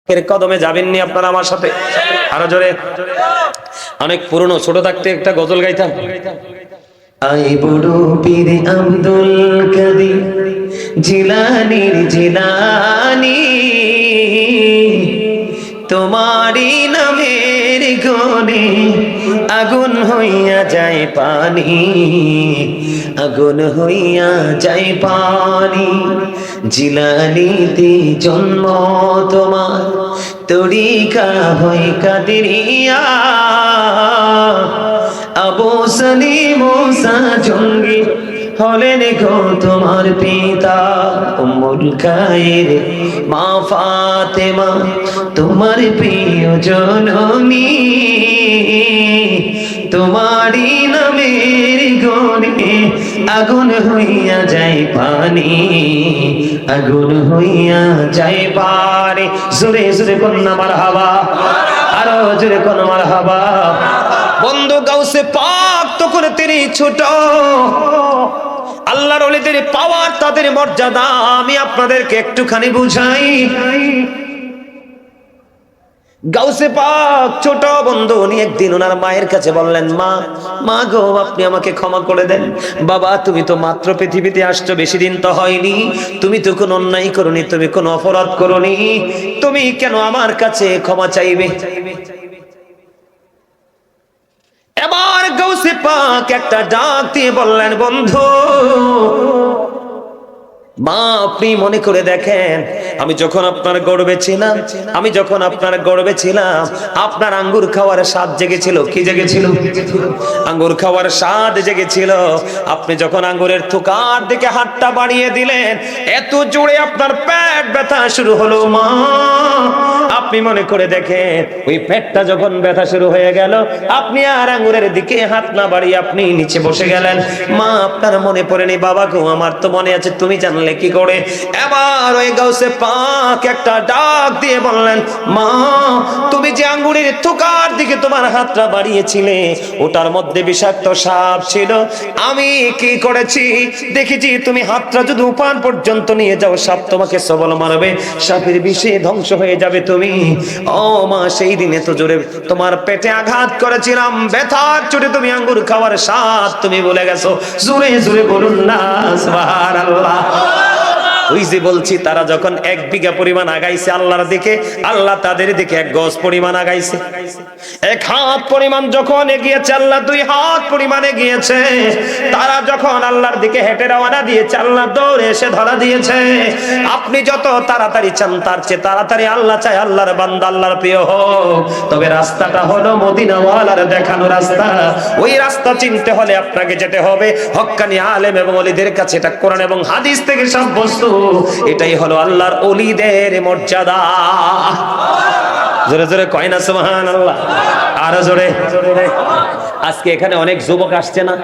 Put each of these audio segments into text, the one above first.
এর কদমে যাবেননি আপনারা আমার সাথে? আরো জোরে। অনেক পুরনো, ছোট থাকতে একটা গজল গাইতাম। আই বুড়ো পীর আব্দুল কাদের জিলানীর জিলানী, তোমারি নামের গুণে আগুন হইয়া যায় পানি, আগুন হইয়া যায় পানি। জিলানীতে জন্ম তোমার, তরিকা হয় কাদেরিয়া। আবু সালিম মুসা জঙ্গি হলেন গো তোমার পিতা। উম্মুল খায়ের মা ফাতেমা তোমার প্রিয় জননী, তোমারি নামের গুণে আগুন হইয়া যায় পানি, আগুন হইয়া যায় পানি। জোরে জোরে কন্যা মারহাবা, আরো জোরে কন্যা মারহাবা। বন্ধু গাউসে পাক তখন তিনি ছোট, আল্লাহর ওলিদের পাওয়ার, তাদের মর্যাদা আমি আপনাদেরকে একটুখানি বুঝাই। গাউসে পাক ছোট বন্ধু, উনি একদিন ওনার মায়ের কাছে বললেন, মা, মা গো, আপনি আমাকে ক্ষমা করে দেন। বাবা, তুমি তো মাত্র পৃথিবীতে আসছো, বেশি দিন তো হয়নি, তুমি তো কোনো অন্যায় করোনি, তুমি কোনো অপরাধ করোনি, তুমি কেন আমার কাছে ক্ষমা চাইবে? এবার গাউসে পাক একটা ডাক দিয়ে বললেন, বন্ধু, মা, আপনি মনে করে দেখেন, আমি যখন আপনার গর্বে ছিলাম, আমি যখন আপনার গর্বে ছিলাম, আপনার আঙ্গুর খাওয়ার স্বাদ জেগেছিল। কি জেগেছিল? আঙ্গুর খাওয়ার স্বাদ জেগেছিল। আপনি যখন আঙ্গুরের থোকার দিকে হাতটা বাড়িয়ে দিলেন, এত জোরে আপনার পেট ব্যথা শুরু হলো। মা, আপনি মনে করে দেখেন, ওই পেটটা যখন ব্যথা শুরু হয়ে গেল, আপনি আর আঙ্গুরের দিকে হাত না বাড়িয়ে আপনি নিচে বসে গেলেন। মা, আপনার মনে পড়েনি? বাবা গো, আমার তো মনে আছে, তুমি জানলে কি করে? এবার ওই গাউসে পাক একটা ডাক দিয়ে বললেন, মা, তুমি যে আঙ্গুরের থোকার দিকে তোমার হাতটা বাড়িয়েছিলে, ওটার মধ্যে বিষাক্ত সাপ ছিল। আমি কি করেছি দেখেছি, তুমি হাতটা যদি উপান পর্যন্ত নিয়ে যাও, সাপ তোমাকে সবল মারবে, সাপের বিষে ধ্বংস হয়ে যাবে তুমি। ও মা, সেই দিনে তো জোরে তোমার পেটে আঘাত করেছিলাম, ব্যথার চোটে তুমি আঙ্গুর খাওয়ার স্বাদ তুমি ভুলে গেছো। জোরে জোরে বলুন না সুবহানাল্লাহ। ওই যে বলছি, তারা যখন 1 বিঘা পরিমাণ আগাইছে আল্লাহর দিকে, আল্লাহ তাদের দিকে 1 গজ পরিমাণ আগাইছে। 1 হাত পরিমাণ যখন এগিয়েছে, আল্লাহ 2 হাত পরিমাণ এগিয়েছে। তারা যখন আল্লাহর দিকে হেঁটে রওনা দিয়েছে, আল্লাহ দৌড়ে এসে ধরা দিয়েছে। আপনি যত তাড়াতাড়ি চান, তার চেয়ে তাড়াতাড়ি আল্লাহ চায় আল্লাহর বান্দা আল্লাহর প্রিয় হোক। তবে রাস্তাটা হলো মদিনাওয়ালার দেখানো রাস্তা। ওই রাস্তা চিনতে হলে আপনাকে যেতে হবে হক্কানি আলেম এবং ওলিদের কাছে। এটা কোরআন এবং হাদিস থেকে সাব্যস্ত। এটাই হলো আল্লাহর ওলিদের মর্যাদা। জোরে জোরে কয় না সুবহানাল্লাহ, আরো জোরে। আজকে এখানে অনেক যুবক আসছে না?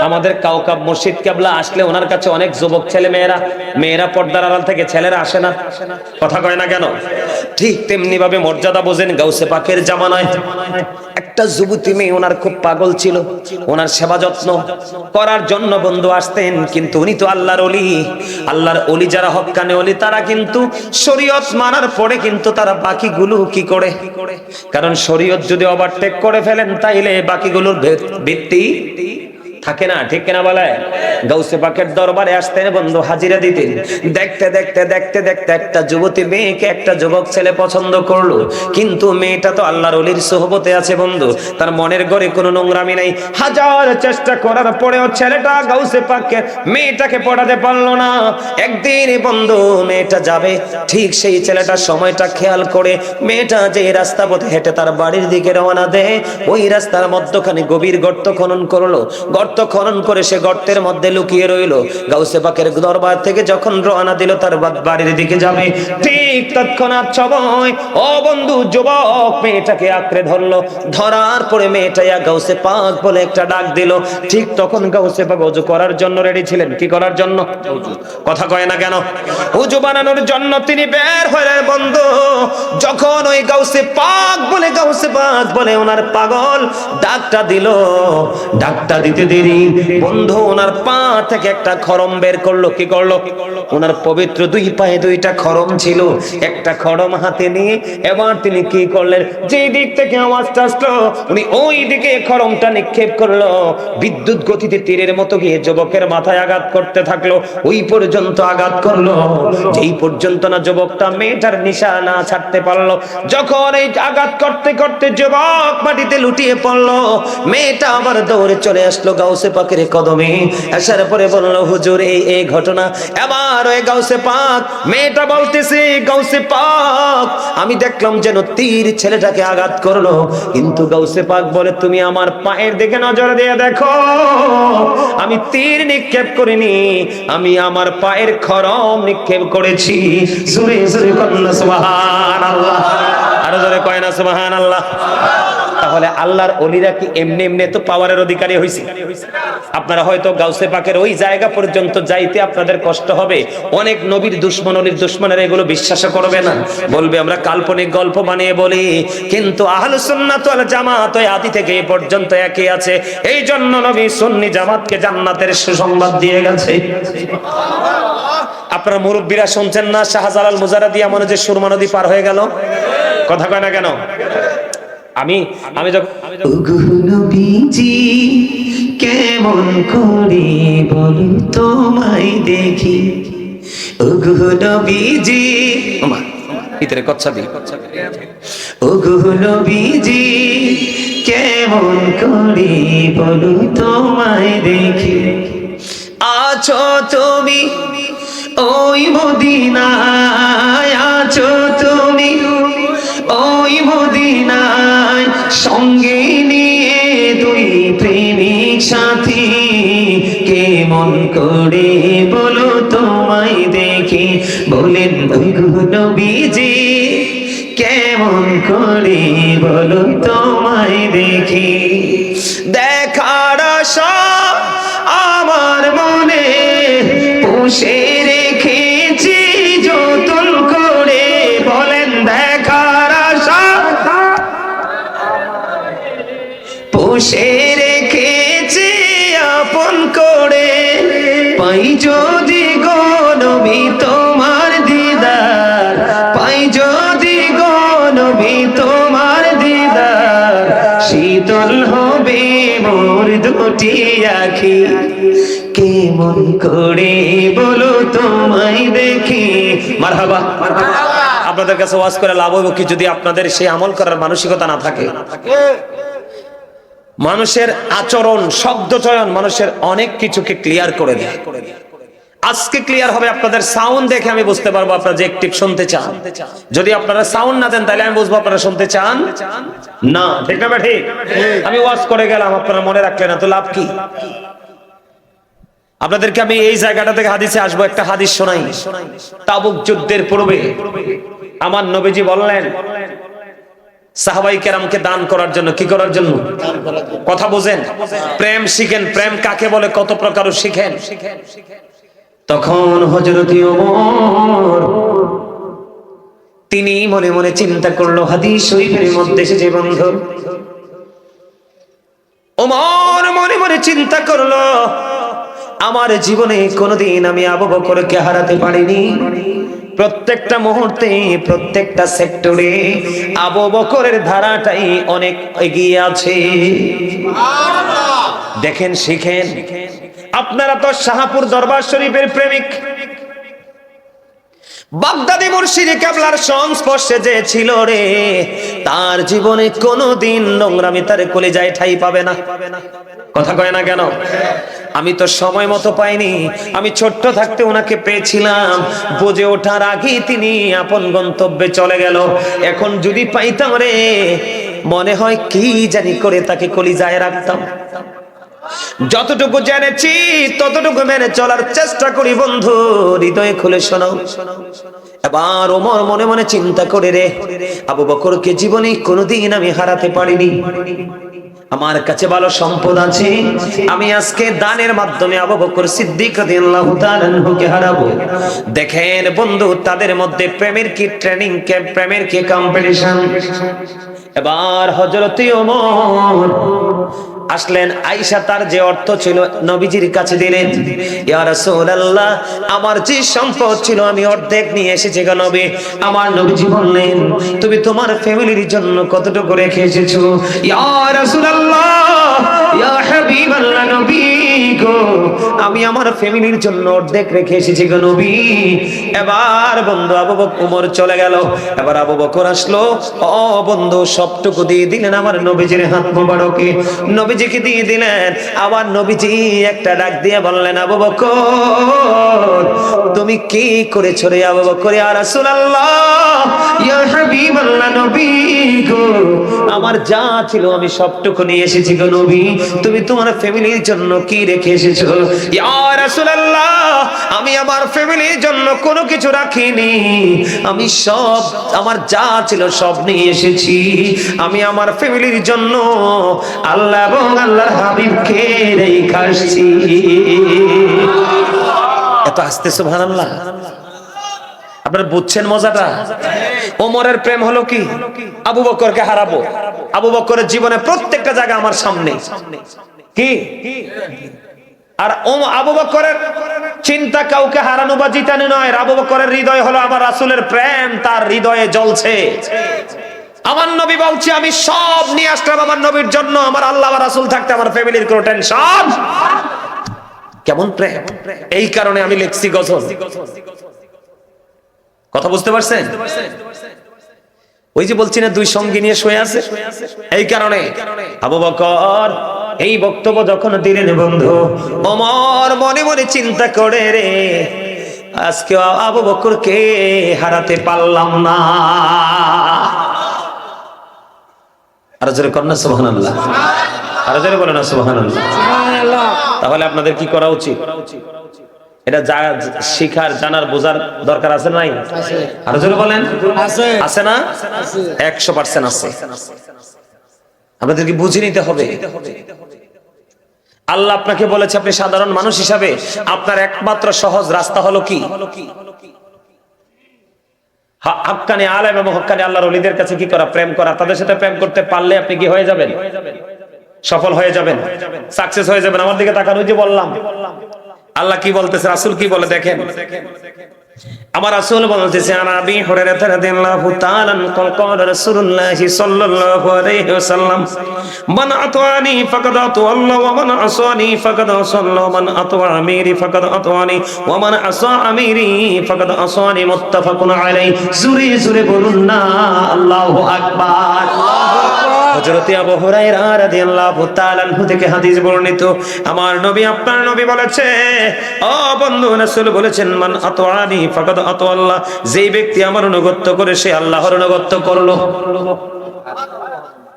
আমাদের কাউকাব মসজিদ কেবলা আসলে ওনার কাছে অনেক যুবক ছেলে মেয়েরা পর্দার আড়াল থেকে ছেলেরা আসে না? কথা কয় না কেন? ঠিক তেমনি ভাবে মর্যাদা বোঝেন গাউসে পাকের জামানায় একটা যুবতী মেয়ে ওনার খুব পাগল ছিল, ওনার সেবা যত্ন করার জন্য বন্ধু আসতেন। কিন্তু উনি তো আল্লাহর ওলি। আল্লাহর ওলি যারা হক্কানি ওলি, তারা কিন্তু শরীয়ত মানার পরে কিন্তু তারা বাকিগুলো কি করে? কারণ শরীয়ত যদি ওভারটেক করে ফেলেন, তাইলে বাকিগুলোর ভিত্তি থাকে না। ঠিক কিনা বলে? গাউসে পাকের দরবারে আসতেন বন্ধু, হাজিরা দিতেন। দেখতে দেখতে দেখতে দেখতে একটা যুবতী মেয়েকে একটা যুবক ছেলে পছন্দ করলো। কিন্তু মেয়েটা তো আল্লাহর ওলির সোহবতে আছে বন্ধু, তার মনের ঘরে কোনো নোংরামি নাই। হাজার চেষ্টা করার পরেও ছেলেটা গাউসে পাকের মেয়েটাকে পড়াতে পারলো না। একদিন বন্ধু মেয়েটা যাবে, ঠিক সেই ছেলেটা সময়টা খেয়াল করে মেয়েটা যে রাস্তা পথে হেঁটে তার বাড়ির দিকে রওনা দেয়, ওই রাস্তার মধ্যখানে গভীর গর্ত খনন করলো। গর্ত খনন করে সে গর্তের মধ্যে লুকিয়ে রইল। গাউসে পাকের দরবার থেকে যখন রওনা দিল তার বাড়ির দিকে যাবে, ঠিক তৎক্ষণাৎ সময় ও বন্ধু যুবক মেয়েটাকে আঁকড়ে ধরলো। ধরার পরে মেয়েটা ইয়া গাউসে পাক বলে একটা ডাক দিল। ঠিক তখন গাউসে পাক ওযু করার জন্য রেডি ছিলেন। কি করার জন্য? কথা কয় না কেন? ওযু বানানোর জন্য তিনি বের হলেন বন্ধু। যখন ওই গাউসে পাক বলে ওনার পাগল ডাকটা দিল, ডাকটা দিতে দেরি বন্ধু ওনার পা থেকে একটা খড়ম বের করলো। কি করলো? ওনার পবিত্র দুই পায়ে দুইটা খড়ম ছিল, একটা খড়ম হাতে নিয়ে এবার তিনি কি করলেন, যে দিক থেকে আওয়াজটা আসলো উনি ওই দিকে খড়মটা নিক্ষেপ করলো। বিদ্যুৎ গতিতে তীরের মতো গিয়ে যুবকের মাথায় আঘাত করতে থাকলো। ওই পর্যন্ত আঘাত করলো যেই পর্যন্ত না যুবকটা মেয়েটার নিশানা ছাড়তে পারলো। যখন এই আঘাত করতে করতে যুবক মাটিতে লুটিয়ে পড়লো, মেয়েটা আবার দৌড়ে চলে আসলো গাউসে পাকের কদমে। আসার পরে বললো, হুজুর এই ঘটনা। এবার ওই গাউসে পাক মেয়েটা বলতেছে, গাউসে পাক আমি দেখলাম যেন তীর ছেলেটাকে আঘাত করলো, কিন্তু গাউসে পাক বলে, তুমি আমার পায়ের দিকে নজর দিয়ে দেখো, আমি তীর নিক্ষেপ করিনি, আমি আমার পায়ের খড়ম নিক্ষেপ করেছি। জোরে জোরে কন্যা সুবহানাল্লাহ, আরো জোরে কয় না সুবহানাল্লাহ। তাহলে আল্লাহর ওলিরা কি এমনি এমনি তো পাওয়ারের অধিকারী হইছে? আপনারা হয়তো গাউসে পাকের ওই জায়গা পর্যন্ত যাইতে আপনাদের কষ্ট হবে। অনেক নবীর দুশমন, অলির দুশমনেরা এগুলো বিশ্বাস করবে না, বলবে আমরা কাল্পনিক গল্প বানিয়ে বলি। কিন্তু আহলুস সুন্নাত ওয়াল জামাত ওই আদি থেকে এই পর্যন্ত একই আছে। এই জন্য নবী সুন্নি জামাতকে জান্নাতের সুসংবাদ দিয়ে গেছে। আপনারা মুরব্বীরা শুনছেন না, শাহজালাল মুজারাদি এমন যে সুরমা নদী পার হয়ে গেল, কথা কয় না কেন? আমি নবীজি কেমন করে বলো তোমায় দেখি, ওগো নবীজি ভিতরে কচ্ছা দি, ওগো নবীজি কেমন করে বলো তোমায় দেখি, আছো তুমি ওই মদিনায়, আছো তুমি ওই মদিনায়, সঙ্গে নিয়ে দুই প্রেমিক সাথী, কেমন করে বলো তোমায় দেখি। বলেন নবীজি কেমন করে বলো তোমায় দেখি, দেখার আশা আমার মনে পুষে রেখেছি যতন করে। বলেন দেখার আশা পুষে রেখেছি আপন করে, পাই যদি গো নবী তোমার দিদার, পাই যদি গো নবী তোমার দিদার, শীতল হবে মোর দুটি আখি, কেমন করে বলো তোমায় দেখি। মারহাবা। আপনাদের কাছে ওয়াজ করে লাভ হইব কি যদি আপনাদের সেই আমল করার মানসিকতা না থাকে? মানুষের আচরণ, শব্দ চয়ন মানুষের অনেক কিছুকে ক্লিয়ার করে দেয়। আজকে ক্লিয়ার হবে আপনাদের সাউন্ড দেখে আমি বুঝতে পারবো আপনারা যে অ্যাক্টিভ শুনতে চান। যদি আপনারা সাউন্ড না দেন তাহলে আমি বুঝবো আপনারা শুনতে চান না। ঠিক না ঠিক? আমি ওয়াজ করে গেলাম, আপনারা মনে রাখলেন না তো লাভ কি? আপনাদেরকে আমি এই জায়গাটা থেকে হাদিসে আসবো, একটা হাদিস শোনাই। তাবুক যুদ্ধের পূর্বে আমার নবীজি বললেন সাহাবাই কেরামকে দান করার জন্য। কি করার জন্য? কথা বোঝেন, প্রেম শিখেন। প্রেম কাকে বলে, কত প্রকার শিখেন। তখন হযরত ওমর তিনি মনে মনে চিন্তা করলো, হাদিস শরীফের মধ্যে এসেছে বন্ধু, ওমর মনে মনে চিন্তা করলো, আমার জীবনে কোনোদিন আমি আবু বকরকে হারাতে পারিনি। প্রত্যেকটা মুহূর্তে, প্রত্যেকটা সেক্টরে আবু বকরের ধারাটাই অনেক এগিয়ে আছে। দেখেন, শিখেন। আপনারা তো শাহপুর দরবার শরীফের প্রেমিক। বাগদাদি মুর্শিদ কেবলার সংস্পর্শে যে ছিল রে, তার জীবনে কোনোদিন নোংরামি তার কলিজায় ঠাঁই পাবে না। কথা কয় না কেন? আমি তো সময় মতো পাইনি। আমি ছোট্ট থাকতে ওনাকে পেয়েছিলাম, বুঝে ওঠার আগেই তিনি আপন গন্তব্যে চলে গেল। এখন যদি পাইতাম রে, মনে হয় কি জানি করে তাকে কলিজায় রাখতাম। যতটুকু জেনেছি ততটুকু মেনে চলার চেষ্টা করি বন্ধু, হৃদয়ে খুলে শোনো। এবার ওমর মনে মনে চিন্তা করে রে, আবু বকরকে জীবনে কোনোদিন আমি হারাতে পারিনি। আমার কাছে ভালো সম্পদ আছে, আমি আজকে দানের মাধ্যমে আবু বকর সিদ্দিক রাদিয়াল্লাহু তাআলা আনহুকে হারাবো। দেখেন বন্ধু, তাদের মধ্যে প্রেমের কি ট্রেনিং ক্যাম্প, প্রেমের কি কম্পিটিশন। এবার হযরত ওমর আসলেন, আয়েশা তার যে অর্থ ছিল নবীজির কাছে দিলেন, ইয়া রাসূলুল্লাহ আমার যে সম্পদ ছিল আমি অর্ধেক নিয়ে এসেছি গো নবী। আমার নবীজি বললেন, তুমি তোমার ফ্যামিলির জন্য কতটুকু রেখে এসেছো? ইয়া রাসূলুল্লাহ, ইয়া হাবিবাল্লাহ, নবী গো আমি আমার ফ্যামিলির জন্য অর্ধেক রেখে এসেছি গো নবী। এবার বন্ধু আবু বকর ওমর চলে গেল, এবার আবু বকর আসলো, ও বন্ধু সবটুকু দিয়ে দিলেন আমার নবীজির হাত মোবারকে, নবীজিকে দিয়ে দিলেন। আবার নবীজি একটা ডাক দিয়ে বললেন, আবু বকর তুমি কি করেছো রে আবু বকর? ইয়া রাসূলুল্লাহ, ইয়া হাবিবাল্লাহ, নবী গো আমার যা ছিল আমি সবটুকু নিয়ে এসেছি গো নবী, তুমি তোমার ফ্যামিলির জন্য কি রেখে এসেছো? ইয়া রাসূলুল্লাহ আমি আমার ফ্যামিলির জন্য কোনো কিছু রাখিনি, আমি সব আমার যা ছিল সব নিয়ে এসেছি, আমি আমার ফ্যামিলির জন্য আল্লাহ এবং আল্লাহর হাবিবকে রেখে আসছি। এত আস্তে সুবহানাল্লাহ। আপনারা বুঝছেন মজাটা? ওমরের প্রেম হলো কি? আবু বকরকে হারাবো। আবু বকরের জীবনে প্রত্যেকটা জায়গা আমার সামনে কি, আর আবু বকরের চিন্তা কাউকে হারানো বা জিতানো নয়। আবু বকরের হৃদয় হলো আমার রাসূলের প্রেম, তার হৃদয়ে জ্বলছে। আমার নবী বলছে আমি সব নিয়ে আসলাম আমার নবীর জন্য, আমার আল্লাহ আর রাসূল থাকতে আমার ফ্যামিলির কোনো টেনশন। কেমন প্রেম! এই কারণে আমি লিখছি গজল। কথা বুঝতে পারছেন? ওই যে বলছি না দুই সঙ্গী নিয়ে শুয়ে আছে, এই কারণে আবু বকর এই বক্তব্য যখন দিলেন বন্ধু, ওমর মনে মনে চিন্তা করে, রে আজকে আবু বকরকে হারাতে পারলাম না। আর জোরে কন্যা সুবহানাল্লাহ, আর জোরে বলেন না সুবহানাল্লাহ। তাহলে আপনাদের কি করা উচিত? এটা শিখার, জানার, বোঝার দরকার আছে নাই? আর জোরে বলেন আছে না? 100% আছে। আমাদেরকে বুঝে নিতে হবে। আল্লাহ আপনাকে বলেছে আপনি সাধারণ মানুষ হিসাবে আপনার একমাত্র সহজ রাস্তা হলো কি? হাক্কানি আলেম এবং হাক্কানি আল্লাহর ওলিদের কাছে কি করা? প্রেম করা। তাদের সাথে প্রেম করতে পারলে আপনি কি হয়ে যাবেন? সফল হয়ে যাবেন, সাকসেস হয়ে যাবেন। আমার দিকে তাকান, ওই যে বললাম আল্লাহ কি বলতেছে, রাসূল কি বলে দেখেন। আমার রাসূল বলতেছে, আনাবি হুরায়রা রাদিয়াল্লাহু তাআলা ক্বাল রাসূলুল্লাহ সাল্লাল্লাহু আলাইহি ওয়াসাল্লাম, মান আতানি ফাকাদ আতাল্লাহ ওয়া মান আসানি ফাকাদ আসাল্লাহ, মান আতা আমিরি ফাকাদ আতানি ওয়া মান আসা আমিরি ফাকাদ আসানি। মুত্তাফাকুন আলাইহি। জোরে জোরে বলুন না আল্লাহু আকবার। হযরত আবু হুরায়রা রাদিয়াল্লাহু তাআলা আনহু থেকে হাদিস বর্ণিত, আমার নবী আপনার নবী বলেছে, ও বন্ধু রাসূল বলেছেন, মান আতানি ফাকাদ আতা আল্লাহ, যেই ব্যক্তি আমার অনুগত্য করে সে আল্লাহর অনুগত্য করলো।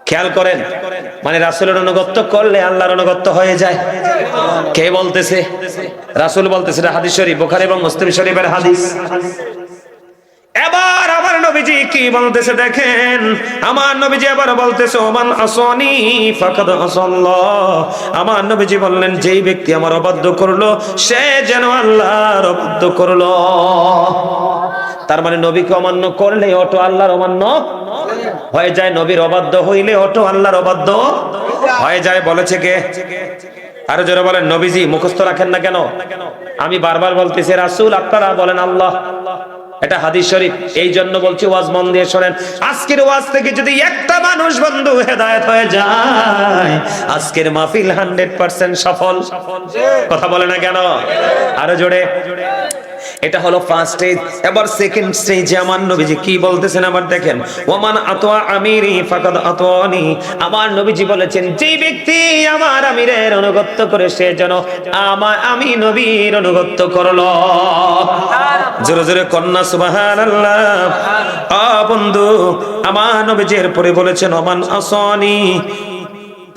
খেয়াল করেন, মানে রাসূলের অনুগত্য করলে আল্লাহর অনুগত্য হয়ে যায়। কে বলতেছে? রাসূল বলতেছে। এটা হাদিস শরীফ, বুখারী এবং মুসলিম শরীফের হাদিস। এবার আমার নবীজি কি বলতেছে দেখেন, আমার নবীজি এবার বলতেছে, ওমান আসানি ফাকাদ আসাল্লাহ। আমার নবীজি বললেন, যেই ব্যক্তি আমার অবাধ্য করলো সে যেন আল্লাহর অবাধ্য করলো। তার মানে নবীকে অমান্য করলে অটো আল্লাহর অমান্য হয়ে যায়, নবীর অবাধ্য হইলে অটো আল্লাহর অবাধ্য হয়ে যায়। বলেছে কে? আরো জোরে বলেন। নবীজি মুখস্থ রাখেন না কেন? আমি বারবার বলতেছি রাসূল, আপনারা বলেন আল্লাহ। এটা হাদিস শরীফ। এই জন্য বলছি ওয়াজ মন দিয়ে শোনেন। আজকের ওয়াজ থেকে যদি একটা মানুষ বন্ধু হেদায়েত হয়ে যায়, আজকের মাহফিল 100% সফল। কথা বলে না কেন? আরো জোরে। এটা হলো ফার্স্ট স্টেজ। এবার সেকেন্ড স্টেজে আমার নবীজি কি বলতেছেন আবার দেখেন, ওমান আতওয়া আমিরি ফাকাদ আতওয়ানি। আমার নবীজি বলেছেন, যে ব্যক্তি আমার আমিরের অনুগত্য করে সে যেন আমি নবীর অনুগত্য করলো। জোরে জোরে কন্যা সুবহানাল্লাহ। বন্ধু আমার নবীজি এরপরে বলেছেন, ওমান আসানি।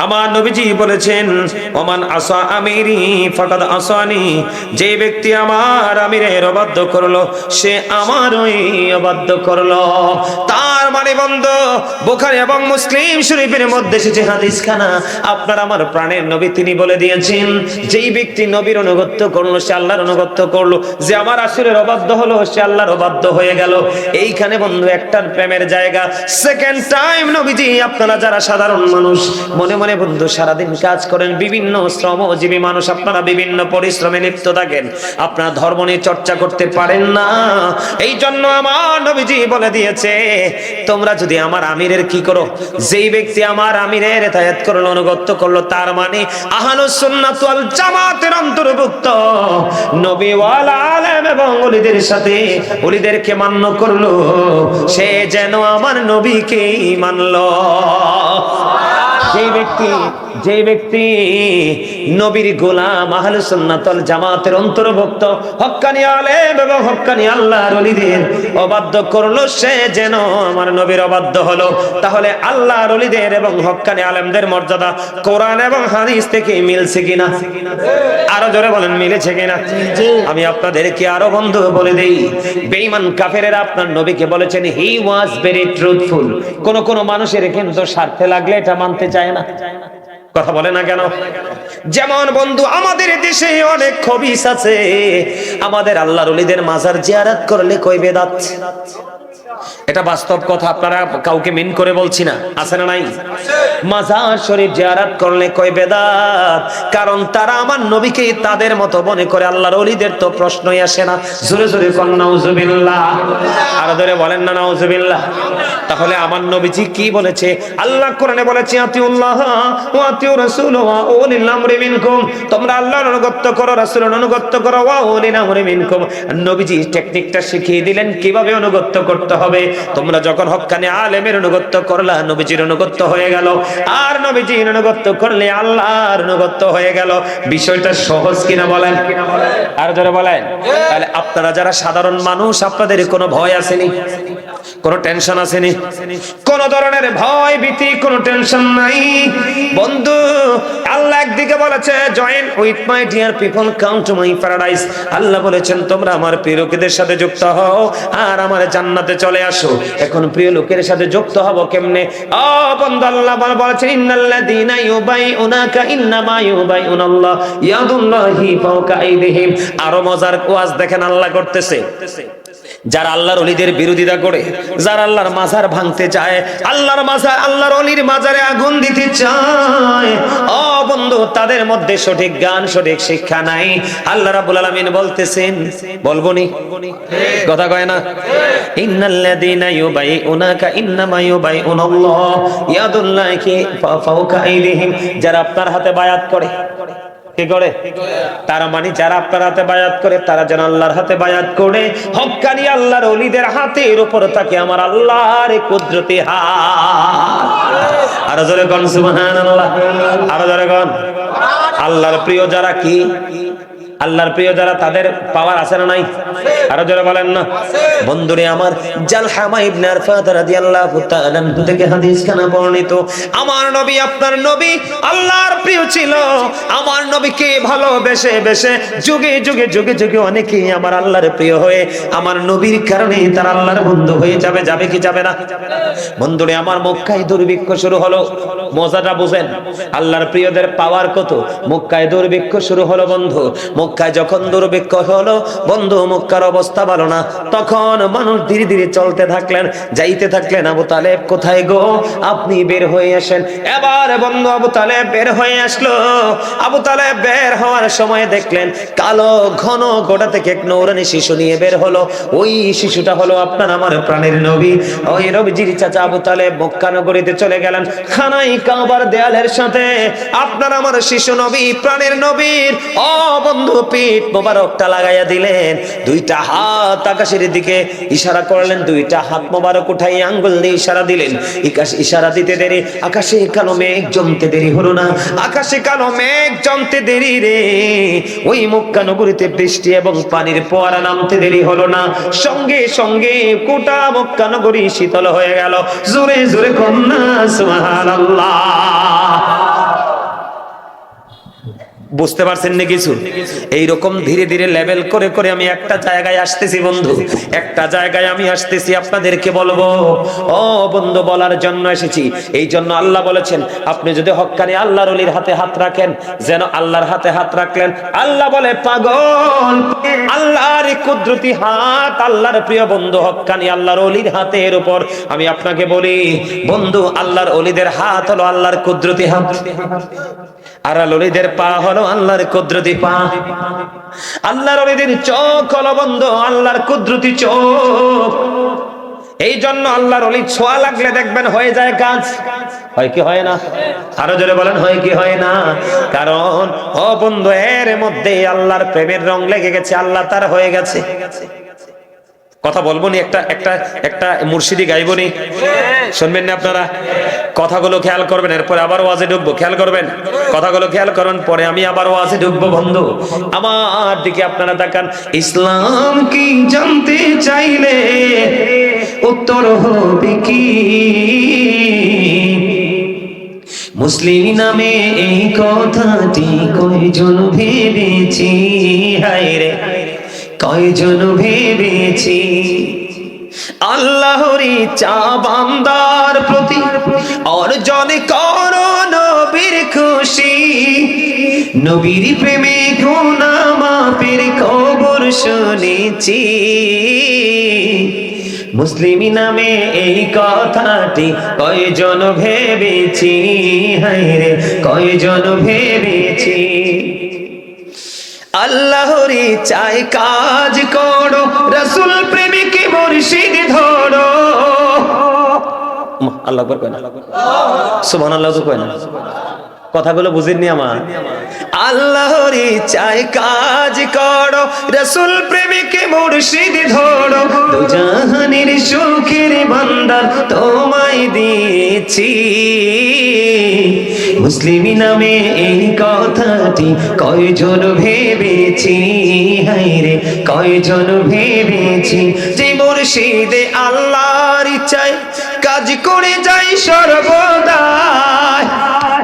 আমার নবীজি বলেছেন, ওমান আসা আমিরি ফাকাদ আসানি, যে ব্যক্তি আমার আমিরের অবাধ্য করলো সে আমারই অবাধ্য করলো। তার মানে বন্ধু, বুখারী এবং মুসলিম শরীফের মধ্যে এসেছে হাদিস খানা। আপনার আমার প্রাণের নবী তিনি বলে দিয়েছেন, যেই ব্যক্তি নবীর অনুগত্য করলো সে আল্লাহর অনুগত্য করলো, যে আমার রাসূলের অবাধ্য হলো সে আল্লাহর অবাধ্য হয়ে গেল। এইখানে বন্ধু একটার প্রেমের জায়গা। সেকেন্ড টাইম নবীজি, আপনারা যারা সাধারণ মানুষ মনে মনে বন্ধু সারাদিন কাজ করেন, বিভিন্ন শ্রমজীবী মানুষ, আপনারা বিভিন্ন পরিশ্রমে লিপ্ত থাকেন, আপনারা ধর্ম নিয়ে চর্চা করতে পারেন না। এই জন্য আমার নবীজি বলে দিয়েছে, তোমরা যদি আমার আমিরের কি করো, যেই ব্যক্তি আমার আমিরের ইতায়াত করলো, অনুগত্য করলো, তার মানে আহলুস সুন্নাত ওয়াল জামাতের অন্তর্ভুক্ত। নবী ওয়াল আলেম এবং ওলিদের সাথে ওলিদেরকে মান্য করলো, সে যেন আমার নবীকেই মানলো। যে ব্যক্তি নবীর গোলাম, আহলুস সুন্নাত ওয়াল জামাতের অন্তর্ভুক্ত, হক্কানি আলেম এবং হক্কানি আল্লাহর ওলিদের অবাধ্য করলো, সে যেন আমার নবীর অবাধ্য হলো। তাহলে আল্লাহর ওলিদের এবং হক্কানি আলেমদের মর্যাদা কোরআন এবং হাদিস থেকে মিলছে কিনা? আরো জোরে বলেন, মিলেছে কিনা? আমি আপনাদেরকে আরো বন্ধু বলে দেই, বেঈমান কাফেরেরা আপনার নবীকে বলেছেন হি ওয়াজ ভেরি ট্রুথফুল। কোন মানুষের কিন্তু স্বার্থে লাগলে এটা মানতে চায় না। কথা বলে না কেন? যেমন বন্ধু আমাদের দেশে অনেক খবিস আছে, আমাদের আল্লাহর ওলিদের মাজার জিয়ারত করলে কই বেদাত। এটা বাস্তব কথা, আপনারা কাউকে মিন করে বলছি না, আছে না নাই? মাজার শরীফ জিয়ারত করলে কই বেদাত, কারণ তারা আমার নবীকে তাদের মতো মনে করে। আল্লাহর ওলিদের তো প্রশ্নই আসে না। জোরে জোরে কোন নাউজুবিল্লাহ, আর ধরে বলেন না নাউজুবিল্লাহ। তাহলে আমার নবীজি কি বলেছে? আল্লাহ কোরআনে বলেছে আতিউল্লাহ ওয়া আতিউর রাসূল ওয়া উলিল আমরি মিনকুম, তোমরা আল্লাহর অনুগত্য করো, রাসূলের অনুগত্য করো, ওয়া উলিল আমরি মিনকুম। নবীজি টেকনিকটা শিখিয়ে দিলেন কিভাবে অনুগত্য করতে হবে। তোমরা যখন হক্কানি আলেমের অনুগত্য করলা, নবীজির অনুগত্য হয়ে গেল, আর নবীজির অনুগত্য করলে আল্লাহর অনুগত্য হয়ে গেল। বিষয়টা সহজ কিনা বলেন? আর যারা বলেন, তাহলে আপনারা যারা সাধারণ মানুষ, আপনাদের কোনো ভয় আসেনি, কোনো টেনশন আসেনি, কোন ধরনের ভয় ভীতি, কোনো টেনশন নাই বন্ধু। আল্লাহ একদিকে বলেছে join with my dear people come to my paradise. আল্লাহ বলেছেন তোমরা আমার প্রিয় লোকেদের সাথে যুক্ত হও আর আমার জান্নাতে চলে আসো। এখন প্রিয় লোকের সাথে যুক্ত হব কেমনে? ও বন্ধু, আল্লাহ বলেছেন ইন্নাল্লাযীনা ইউবাইউনাকা ইন্নামা ইউবাইউনাল্লাহ ইয়াদুল্লাহি ফাওকা আইদিহিম। আরো মজার ওয়াজ দেখেন আল্লাহ করতেছে। যারা আল্লাহর ওলিদের বিরোধিতা করে, যারা আল্লাহর মাজার ভাঙতে চায়, আল্লাহর মাজার, আল্লাহর ওলির মাজারে আগুন দিতে চায়, ও বন্ধু, তাদের মধ্যে সঠিক জ্ঞান, সঠিক শিক্ষা নাই। আল্লাহ রাব্বুল আলামিন বলতেছেন, বলবনি কথা কয় না, ইন্নাল্লাযীনা ইউবাইউনাকা ইন্নামা ইউবাইউনাল্লাহ ইয়াদুল্লাহি ফাওকা আইদিহিম। যারা আপনার হাতে বায়াত করে, কি করে? তারা মানে যারা আপনার হাতে বায়াত করে, তারা যেন আল্লাহর হাতে বায়াত করে। হক্কানি আল্লাহর ওলিদের হাতের উপর থাকে আমার আল্লাহর কুদরতি হাত। আর জোরে কোন সুবহানাল্লাহ, আর জোরে কোন। আল্লাহর প্রিয় যারা, কি আল্লাহর প্রিয় যারা, তাদের পাওয়ার আছে না নাই? আরো যারা বলেন না বন্ধুরে আমার, জালহামা ইবনে আরফাত রাদিয়াল্লাহু তাআলা আনহু থেকে হাদিস খানা বর্ণিত, আমার নবী, আপনার নবী আল্লাহর প্রিয় ছিল। আমার নবীকে ভালোবেসে বেসে যুগে যুগে যুগে যুগে অনেকেই আমার আল্লাহর প্রিয় হয়ে আমার নবীর কারণে তার আল্লাহর বন্ধু হয়ে যাবে। যাবে কি যাবে না? বন্ধুরে আমার, মক্কায় দুর্ভিক্ষ শুরু হলো। মজাটা বুঝেন, আল্লাহর প্রিয়দের পাওয়ার কত। মক্কায় দুর্ভিক্ষ শুরু হলো বন্ধু। মক্কায় যখন দুর্ভিক্ষ হলো বন্ধু, মক্কার অবস্থা ভালো না। তখন মানুষ ধীরে ধীরে চলতে থাকলেন, যাইতে থাকলেন। আবু তালেব কোথায় গো, আপনি বের হয়ে আসেন। এবার বন্ধু আবু তালেব বের হয়ে আসলো। আবু তালেব বের হওয়ার সময় দেখলেন কালো ঘন গোটা থেকে এক নৌরানি শিশু নিয়ে বের হলো। ওই শিশুটা হলো আপনার আমার প্রাণের নবী। ওই নবীজির চাচা আবু তালেব মক্কা নগরীতে চলে গেলেন। খানাই কাবার দেয়ালের সাথে আপনার আমার শিশু নবী, প্রাণের নবীর ও বন্ধু পিঠ মোবারকটা লাগাইয়া দিলেন। দুইটা হাত আকাশের দিকে ইশারা করলেন, দুইটা হাত মোবারক উঠাই আঙ্গুল দিয়ে ইশারা দিলেন। ইশারা দিতে দেরি আকাশে কালো মেঘ জমতে দেরি হলো না। আকাশে কালো মেঘ জমতে দেরি রে, ওই মক্কা নগরীতে বৃষ্টি এবং পানির ফোয়ারা নামতে দেরি হলো না। সঙ্গে সঙ্গে গোটা মক্কা নগরী শীতল হয়ে গেল। জোরে জোরে কন্যা সুবহানাল্লাহ। বুঝতে পারছেন না কিছু? এইরকম ধীরে ধীরে লেভেল করে করে আমি একটা জায়গায় আসতেছি বন্ধু, একটা জায়গায় আমি আসতেছি, আপনাদেরকে বলবো। ও বন্ধু, বলার জন্য এসেছি। এই জন্য আল্লাহ বলেছেন, আপনি যদি হক্কানি আল্লাহর ওলির হাতে হাত রাখেন, যেন আল্লাহর হাতে হাত রাখলেন। আল্লাহ বলে, পাগল, আল্লাহর কুদরতি হাত, আল্লাহর প্রিয় বন্ধু হক্কানি আল্লাহর ওলির হাতের উপর। আমি আপনাকে বলি বন্ধু, আল্লাহর ওলিদের হাত হলো আল্লাহর কুদরতি হাত, আর ওলিদের পা হলো আল্লাহর কুদরতি পা। আল্লাহর ওলিদের চোখ হলো বন্ধু আল্লাহর কুদরতি চোখ। এই জন্য আল্লাহর ওলি ছোঁয়া লাগলে দেখবেন হয়ে যায় কাজ। হয় কি হয় না? আরো জোরে বলেন, হয় কি হয় না? কারণ ও বন্ধু, এর মধ্যে আল্লাহর প্রেমের রং লেগে গেছে, আল্লাহ তার হয়ে গেছে। কথা বলবো নি, একটা একটা একটা মুর্শিদি গাইবো নি, শুনবেন না আপনারা? কথাগুলো খেয়াল করবেন, এরপরে আবার ওয়াজে ঢুকবো, খেয়াল করবেন কথাগুলো, খেয়াল করুন, পরে আমি আবার ওয়াজে ঢুকবো। বন্ধু আমার দিকে আপনারা তাকান। ইসলাম কি জানতে চাইলে উত্তর হবে কি? মুসলিম নামে এই কথাটি কয়জন ভেবেছি, হায় রে কয়জন ভেবেছি। আল্লাহরই চা বান্দার প্রতি অর্জন করো নবীর খুশি, নবীর প্রেমে গুনাহ মাফের খবর শুনেছি। মুসলিম নামে এই কথাটি কয়জন ভেবেছি, হায় রে কয়জন ভেবেছি। আল্লাহরই চাই কাজ করো, রাসূল প্রেমিক মুর্শিদ ধরো। আল্লাহু আকবার কয় না? সুবহানাল্লাহ তো কয় না? কথাগুলো বুঝেননি আমার? আল্লাহরই চাই কাজ করো, রাসূল প্রেমিক মুর্শিদ ধরো। দুজাহানের সুখের ভান্ডার তোমায় দিয়েছি। মুসলিম নামে এই কথাটি কয়জন ভেবেছি, হায় রে কয়জন ভেবেছি। যে মুর্শিদে আল্লাহর ইচ্ছায় কাজ করে যাই সর্বদা,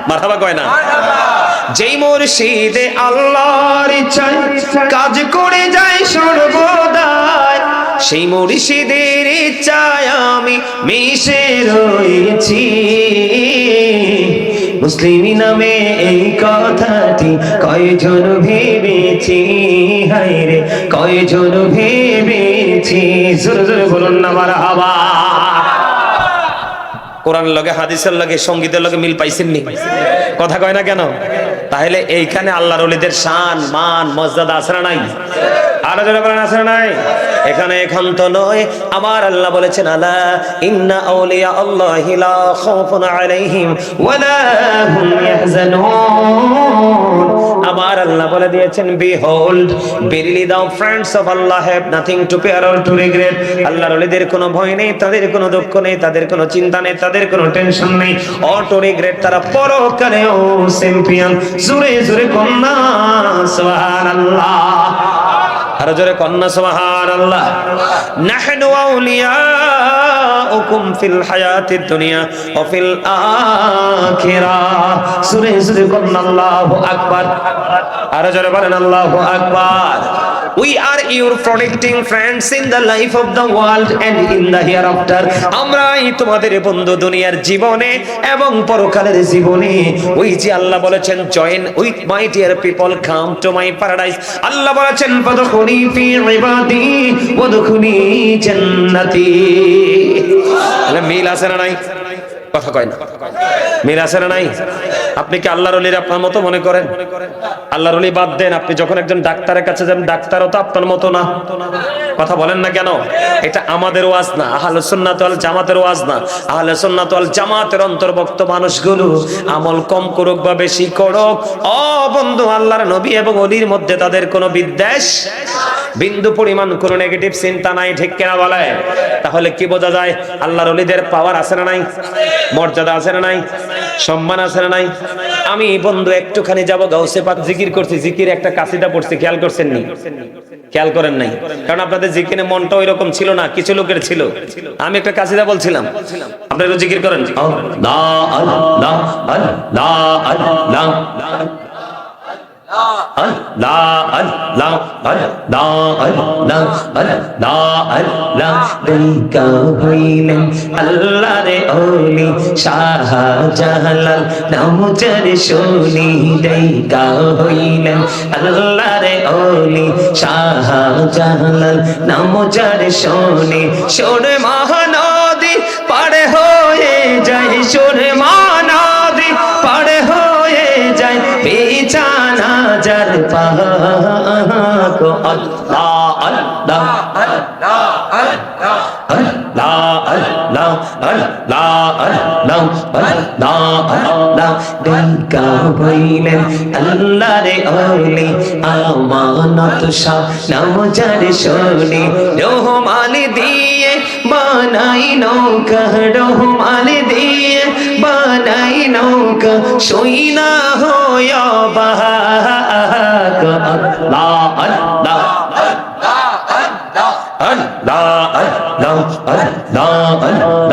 মারহাবা কয় না? যেই মুর্শিদে আল্লাহর ইচ্ছায় কাজ করে যায় সর্বদা, সেই মুর্শিদের ইচ্ছায় আমি মিশে রয়েছি। মুসলিম নামে এই কথাটি কয়জন ভেবেছি, হায় রে কয়জন ভেবেছি। জোরে জোরে বলুন না মারহাবা। কোরআনের লগে হাদিসের লগে সঙ্গীতের লগে মিল পাইছেননি? কথা কয় না কেন? তাহলে এইখানে আল্লাহর ওলিদের শান মান মর্যাদা আছে না নাই? আরো যারা বলেন আছে না নাই? এখানে একান্ত নয়, আমার আল্লাহ বলেছেন, আলা ইন্না আউলিয়া আল্লাহি লা খাউফুন আলাইহিম ওয়া লা হুম ইয়াহজানুন। আমার আল্লাহ বলে দিয়েছেন, behold verily the friends of Allah have nothing to fear or to regret। আল্লাহর ওলিদের কোনো ভয় নেই, তাদের কোনো দুঃখ নেই, তাদের কোনো চিন্তা নেই, তাদের কোনো টেনশন নেই, or to regret। তারা পরকালে ও চ্যাম্পিয়ন। জোরে জোরে কন্যা সুবহানাল্লাহ, আরো জোরে কন্যা সুবহানাল্লাহ। নাহনু আউলিয়াউকুম ফিল হায়াতিদ দুনিয়া ওয়া ফিল আখিরাহ। জোরে জোরে কন্যা আল্লাহু আকবার, আরো জোরে বলেন আল্লাহু আকবার। We are your protecting friends in the life of the world and in the hereafter। আমরাই তোমাদের বন্ধু দুনিয়ার জীবনে এবং পরকালের জীবনে। ওই যে আল্লাহ বলেছেন, join with my dear people, come to my paradise। আল্লাহ বলেছেন, ফাদখুলি ফি ইবাদি ওয়াদখুলি জান্নাতি। তাহলে মিল আছে না নাই? কথা কয় না? মিল আছে না নাই? আপনি কি আল্লাহর ওলির আপনার মতো মনে করেন? আল্লাহর ওলি বাদ দেন, আপনি যখন একজন ডাক্তারের কাছে যান, ডাক্তারও তো আপনার মতো না। কথা বলেন না কেন? এটা আমাদের ওয়াজ না, আহলে সুন্নাত ওয়াল জামাতের ওয়াজ না। আহলে সুন্নাত ওয়াল জামাতের অন্তর্ভুক্ত মানুষগুলো আমল কম করুক বা বেশি করুক, ও বন্ধু, আল্লাহর নবী এবং ওলির মধ্যে তাদের কোনো বিদ্বেষ, বিন্দু পরিমাণ কোনো নেগেটিভ চিন্তা নাই, ঠিক কিনা বলে? তাহলে কি বোঝা যায়? আল্লাহর ওলিদের পাওয়ার আছে না নাই? মর্যাদা আছে না নাই? সম্মান আছে না নাই? আমি বন্ধু একটুখানি যাব, গাউসে পাক জিকির করছি, জিকির একটা কাসিদা পড়ছি, খেয়াল করছেন নি? খেয়াল করেন নাই? কারণ আপনাদের জিকিরে মনটা ওই রকম ছিল না, কিছু লোকের ছিল। আমি একটা কাসিদা বলছিলাম, আপনারা একটু জিকির করেন। আল্লাহ আল্লাহ আল্লাহ আল্লাহ আল্লাহ আল্লাহ আল্লাহ আল্লাহ আল্লাহ আল্লাহ দেখা হইলেন আল্লাহর ওলি শাহজালাল নাম যার শুনি দেখা হইলেন আল্লাহর ওলি শাহজালাল নাম যার শুনি সোরে মহানদী পার হয়ে যায় সোরে মহানদী পার হয়ে যায় বিছানা যার পাক আল্লাহ আল্লাহ আল্লাহ আল্লাহ আল্লাহ আল্লাহ আল্লাহ আল্লাহ আল্লাহ আল্লাহ দেখা হইলেন আল্লাহর ওলি আমানত শাহ নাম যার শুনি রহমান দিয়ে বানাই নৌকা রহমান দিয়ে বানাই নৌকা সইনা হইয়া বাহাক আল্লাহ আল্লাহ আল্লাহ আল্লাহ আল্লাহ আল্লাহ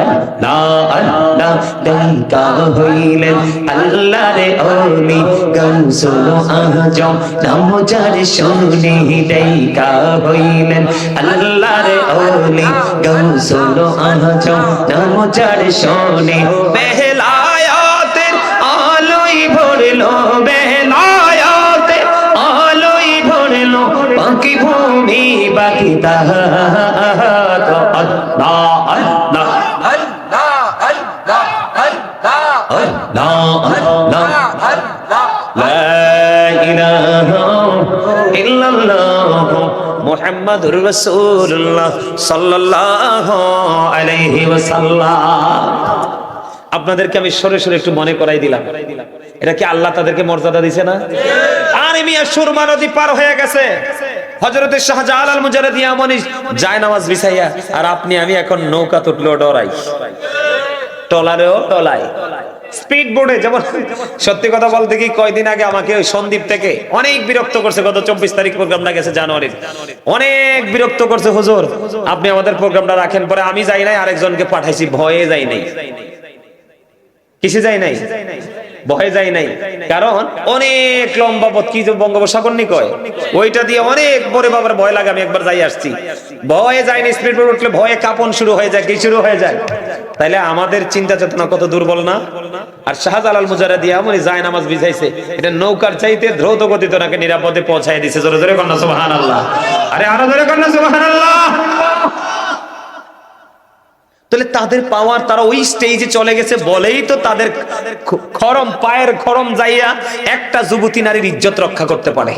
আল্লাহ আল্লাহ দেখা হইলেন আল্লাহর ওলি গাউসুল আজম নাম যার শুনি দেখা হইলেন আল্লাহর ওলি গাউসুল আজম নাম যার শুনি বেলায়াতের আলোয় ভরলো বেলায়াতের আলোয় ভরলো বাকি ভূমি বাকি তাহাত আল্লাহ আল্লাহ আল্লাহ আল্লাহ আল্লাহ আল্লাহ আল্লাহ লা ইলাহা ইল্লাল্লাহ মুহাম্মাদুর রাসূলুল্লাহ সাল্লাল্লাহু আলাইহি ওয়াসাল্লাম। আপনাদেরকে আমি সরে সরে একটু মনে করাই দিলাম, এটা কি আল্লাহ তাদেরকে মর্যাদা দিছে না? আরে মিয়া সুরমা নদী পার হয়ে গেছে হযরতে শাহজালাল মুজাররদি আমনি যায় নামাজ বিছাইয়া, আর আপনি আমি এখন নৌকা তুটলেও ডরাই, টলারেও টলাই, স্পিড বোর্ডে। যেমন সত্যি কথা বলতে কি কয়দিন আগে আমাকে ওই সন্দ্বীপ থেকে অনেক বিরক্ত করছে, গত 24 তারিখ প্রোগ্রামটা গেছে জানুয়ারির, অনেক বিরক্ত করছে, হুজুর আপনি আমাদের প্রোগ্রামটা রাখেন। পরে আমি যাই নাই, আরেকজনকে পাঠাইছি, ভয়ে যাই নাই। কিসে যাই নাই? ভয়ে যাই নাই, কারণ অনেক লম্বা পথ, কি যে বঙ্গোপসাগর নি কয়, ওইটা দিয়ে অনেক বড় বাবার ভয় লাগে। আমি একবার যাই আসছি, ভয়ে যাইনি। স্পিড বোর্ড উঠলে ভয়ে কাঁপন শুরু হয়ে যায়, কি শুরু হয়ে যায়। তাইলে আমাদের চিন্তা চেতনা কত দুর্বল না? আর শাহজালাল মুজাররদি আমনি যায় নামাজ বিছাইছে, এটা নৌকার চাইতে দ্রুত গতিতে ওনাকে নিরাপদে পৌঁছায় দিছে। জোরে জোরে কন্যা সুবহানাল্লাহ, আরে আরো জোরে কন্যা সুবহানাল্লাহ। তাহলে তাদের পাওয়ার, তারা ওই স্টেজে চলে গেছে বলেই তো তাদের খরম, পায়ের খরম যাইয়া একটা যুবতী নারীর ইজ্জত রক্ষা করতে পারে।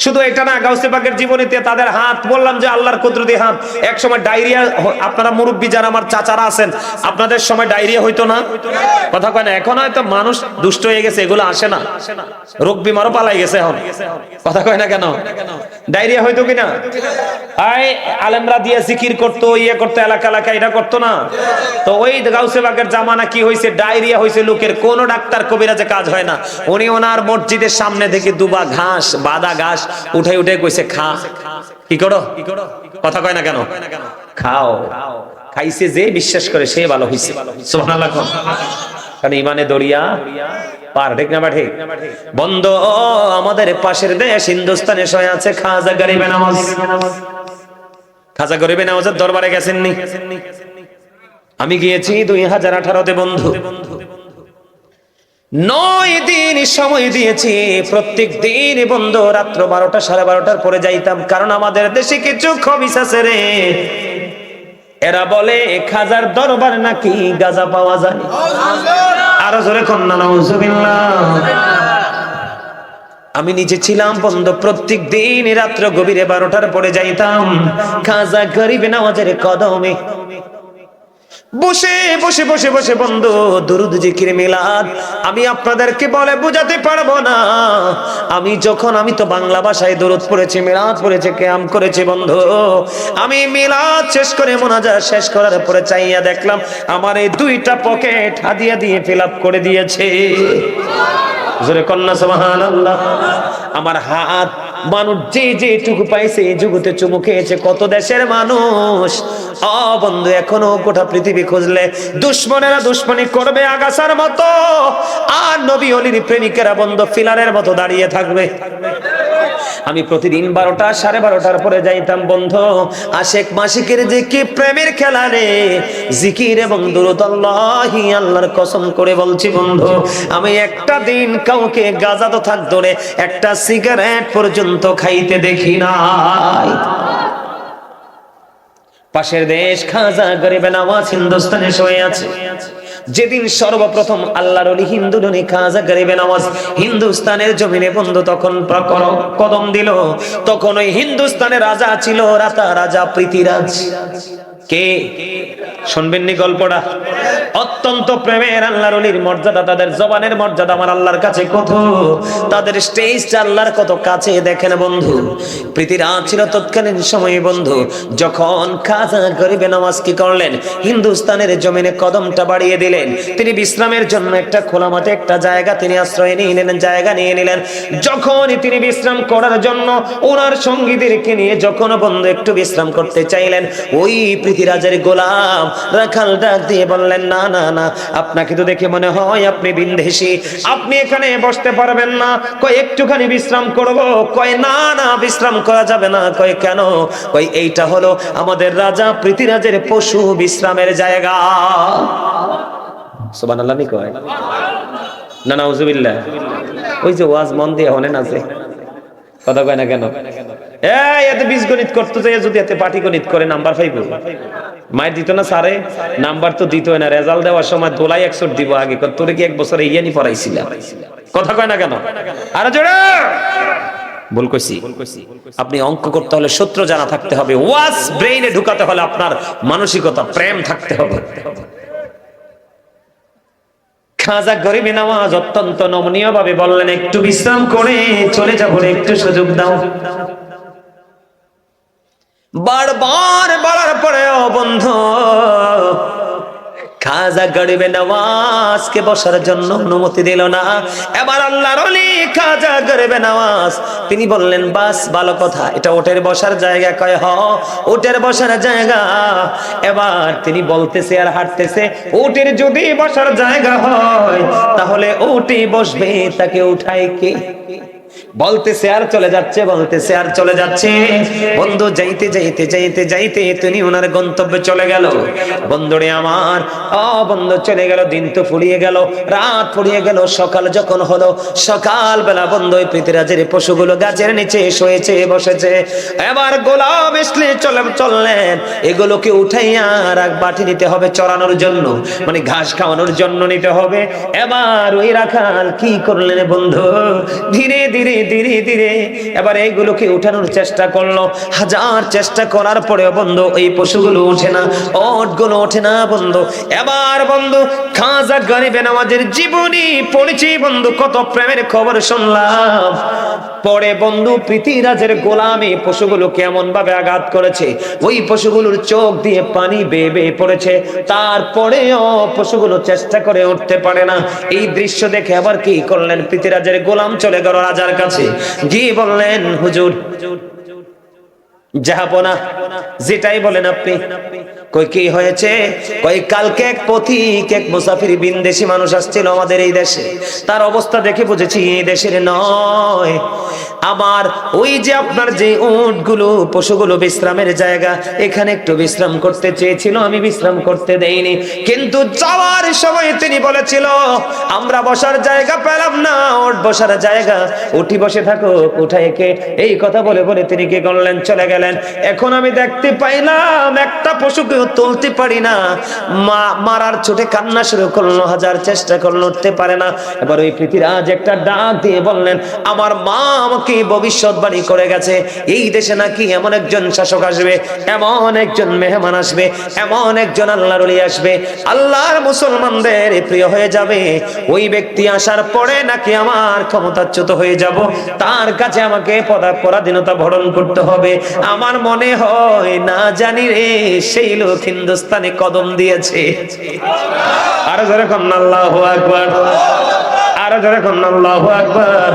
শুধু এটা না, গাউসে পাকের জীবনীতে তাদের হাত, বললাম যে আল্লাহর কুদরতি হাত। এক সময় ডায়রিয়া, আপনারা মুরব্বী যারা আমার চাচারা আছেন, আপনাদের সময় ডায়রিয়া হইতো না? কথা কয় না? এখন হয়তো মানুষ দুষ্ট হয়ে গেছে, এগুলো আসে না, রোগ বিমারও পালাই গেছে এখন। কথা কয় না কেন? ডায়রিয়া হইতো কিনা? আয় আলেমরা দিয়ে জিকির করতো, ইয়ে করতো, এলাকা এলাকা এটা করতো না। তো ওই গাউসে বাগের জামানা কি হয়েছে, ডায়রিয়া হয়েছে লোকের, কোন ডাক্তার কবিরাজে কাজ হয় না। উনি ওনার মসজিদের সামনে থেকে দুবা ঘাস, বাদা ঘাস উঠাই উঠে কইছে, খা। কি করো? কথা কয় না কেন? খাও। খাইছে যে বিশ্বাস করে সে ভালো হইছে। সুবহানাল্লাহ। কারণ ইমানে দরিয়া পার, ঠিক না ঠিক? বন্ধ আমাদের পাশের দেশ হিন্দুস্তানে শয়ে আছে খাজা গরিবে নওয়াজ। খাজা গরিবে নওয়াজের দরবারে গেছেননি? আমি গিয়েছি 2018-তে বন্ধু, 9 দিন সময় দিয়েছি। প্রত্যেক দিন বন্ধু রাত্র 12টা 12:30 পরে যাইতাম, কারণ আমাদের দেশে কিছু খবিস আছে রে, এরা বলে খাজার দরবার নাকি গাঁজা পাওয়া যায়। আরো জোরে কন্যা নাউজুবিল্লাহ। আমি নিজে ছিলাম বন্ধু, প্রত্যেক দিন রাত্র গভীরে 12টার পরে যাইতাম খাজা গরিবে নওয়াজের কদমে বসে বসে বসে বসে বন্ধু দুরুদ জিকির মিলাদ। আমি আপনাদেরকে বলে বোঝাতে পারবো না। আমি তো বাংলা ভাষায় দুরুদ পড়েছি, মিলাদ পড়েছি, কিয়াম করেছি বন্ধু। আমি মিলাদ শেষ করে মুনাজাত শেষ করার পরে চাইয়া দেখলাম আমার এই 2টা পকেট হাদিয়া দিয়ে ফিল আপ করে দিয়েছে। জোরে কন্যা সুবহানাল্লাহ। আমার হাত মানুষ যে যেটুকু পাইছে এই জগতে চুমু খেয়েছে কত দেশের মানুষ। বন্ধু এখনো গোটা পৃথিবী খুঁজলে দুশ্মনেরা দুশ্মনী করবে আগাছার মতো, আর নবী ওলির প্রেমিকেরা বন্ধু ফিলারের মতো দাঁড়িয়ে থাকবে। আমি প্রতিদিন 12টা 12:30 পরে যাইতাম বন্ধু, আশেক মাসিকের যে কি প্রেমের খেলা রে, জিকির এবং দুরূদ আল্লাহি, আল্লাহর কসম করে বলছি বন্ধু, আমি একটা দিন কাউকে গাঁজা তো থাক ধরে একটা সিগারেট পর্যন্ত খাইতে দেখি নাই। পাশের দেশ খাজা গরিবে নওয়াজ হিন্দুস্তানে শুয়ে আছে। যেদিন সর্বপ্রথম আল্লাহর ওলি হিন্দু ধনী খাজা গরিবে নওয়াজ হিন্দুস্তানের জমিনে বন্ধু তখন কদম দিল, তখন ওই হিন্দুস্তানের রাজা ছিল রাজা পৃথ্বীরাজ। কে শুনবেননি গল্পটা? অত্যন্ত প্রেমের আল্লাহর ওলির মর্যাদা, তাদের জবানের মর্যাদা আমার আল্লাহর কাছে কত, তাদের স্টেজটা আল্লাহর কত কাছে। দেখেন বন্ধু, পৃথ্বীরাজ ছিল তৎকালীন সময়ে বন্ধু, যখন খাজা গরিবে নওয়াজ কি করলেন, হিন্দুস্তানের জমিনে কদমটা বাড়িয়ে দিলেন। তিনি বিশ্রামের জন্য একটা খোলা মাঠে একটা জায়গা তিনি আশ্রয় নিয়ে নিলেন, জায়গা নিয়ে নিলেন। যখন তিনি বিশ্রাম করার জন্য ওনার সঙ্গীদেরকে নিয়ে যখন বন্ধু একটু বিশ্রাম করতে চাইলেন, ওই পৃথ্বীরাজের গোলাম রাখাল ডাক দিয়ে বললেন, না না না, আপনাকে তো দেখে মনে হয় আপনি বিন্দেশী, আপনি এখানে বসতে পারবেন না। কই একটুখানি বিশ্রাম করব? কয় না না, বিশ্রাম করা যাবে না। কয় কেন? কই এইটা হলো আমাদের রাজা পৃথ্বীরাজের পশু বিশ্রামের জায়গা। সুবহানাল্লাহ নি কয় না, নাউজুবিল্লাহ। ওই যে ওয়াজ মন দিয়ে হনে না, যে কথা কয় না কেন? এত বীজগণিত করতে যাই যদি এতে পাটিগণিত করে নাম্বার পাইব? মায়ের দিত না স্যারে, নাম্বার তো দিত না। রেজাল্ট দেওয়ার সময় দোলাই 100 দিব, আগে তোরে কি 1 বছরে ইয়ানি পড়াইছিলাম? কথা কয় না কেন? আরে জোরে ভুল কইছি। আপনি অঙ্ক করতে হলে সূত্র জানা থাকতে হবে, ওয়াজ ব্রেইনে ঢুকাতে হলে আপনার মানসিকতা প্রেম থাকতে হবে। খাজা গরিবে নওয়াজ অত্যন্ত নমনীয় ভাবে বললেন, একটু বিশ্রাম করে চলে যাবো, একটু সুযোগ দাও। বারবার বলার পরেও বন্ধু খাজা গরিবে নওয়াজকে বসার জন্য অনুমতি দিল না। এবার আল্লাহর ওলি খাজা গরিবে নওয়াজ তিনি বললেন, বাস ভালো কথা, এটা ওটের বসার জায়গা? কয় হ, ওটের বসার জায়গা। এবার তিনি বলতেছে আর হাঁটতেছে, ওটের যদি বসার জায়গা হয় তাহলে ওটে বসবে, তাকে উঠায় কে? বলতেছে আর চলে যাচ্ছে, বলতেছে আর চলে যাচ্ছে। বন্ধু যাইতে যাইতে যাইতে যাইতে তিনি ওনার গন্তব্যে চলে গেল। বন্ধুরে আমার, বন্ধু চলে গেল। দিন তো ফুরিয়ে গেল, রাত ফুরিয়ে গেল। সকাল যখন হলো, সকাল বেলা বন্ধু ওই পৃথ্বীরাজের পশুগুলো গাছের নিচে শুয়েছে বসেছে। এবার গোলাম আসলে চললেন, এগুলোকে উঠাইয়া আর এক বাটি নিতে হবে চড়ানোর জন্য, মানে ঘাস খাওয়ানোর জন্য নিতে হবে। এবার ওই রাখাল কি করলেন বন্ধু, ধীরে ধীরে ধীরে ধীরে এবার এইগুলোকে উঠানোর চেষ্টা করলো। হাজার চেষ্টা করার পরেও বন্ধু এই পশুগুলো ওঠে না, ওটগুলো ওঠে না বন্ধু। এবার বন্ধু খাজা গরিবে নওয়াজের জীবনী পড়েছি বন্ধু, কত প্রেমের খবর শুনলাম। পরে বন্ধু পৃথ্বীরাজের গোলামে পশুগুলো কেমন ভাবে আঘাত করেছে, ওই পশুগুলোর চোখ দিয়ে পানি বেয়ে বেয়ে পড়েছে। তারপরেও পশুগুলো চেষ্টা করে উঠতে পারে না। এই দৃশ্য দেখে আবার কি করলেন, পৃথ্বীরাজের গোলাম চলে গেল রাজার কাছে, গিয়ে বললেন, হুজুর যাবো না, যেটাই বলেন আপনি। কই কি হয়েছে? কই কালকে এক পথিক, এক মুসাফির বিনদেশী মানুষ আসছিল আমাদের এই দেশে, তার অবস্থা দেখে বুঝেছি এই দেশের নয়। আমার ওই যে আপনার যে উটগুলো পশুগুলো বিশ্রামের জায়গা, এখানে একটু বিশ্রাম করতে চেয়েছিল, আমি বিশ্রাম করতে দেইনি। কিন্তু যাওয়ার সময় তিনি বলেছিল আমরা বসার জায়গা পেলাম না, ওট বসার জায়গা, উঠি বসে থাকো, উঠায় কে? এই কথা বলে বলে তিনি কি করলেন, চলে গেলেন। এখন আমি দেখতে পাইলাম একটা পশুকে তুলতে পারি না, মারার ছোটে কান্না শুরু করলো, হাজার চেষ্টা করলো, উঠতে পারে না। এবার ওই পৃথ্বীরাজ একটা ডাক দিয়ে বললেন, আমার মা আমাকে ভবিষ্যৎবাণী করে গেছে, এই দেশে নাকি এমন একজন শাসক আসবে, এমন একজন মেহমান আসবে, এমন একজন আল্লাহর ওলি আসবে, আল্লাহর মুসলমানদের প্রিয় হয়ে যাবে। ওই ব্যক্তি আসার পরে নাকি আমার ক্ষমতাচ্যুত হয়ে যাব, তার কাছে আমাকে পরাধীনতা ভরণ করতে হবে। আমার মনে হয় না জানি রে সেই লোক হিন্দুস্তানে কদম দিয়েছে। আরো জোরে কন্না আল্লাহু আকবার, আরো জোরে কন্না আল্লাহু আকবার।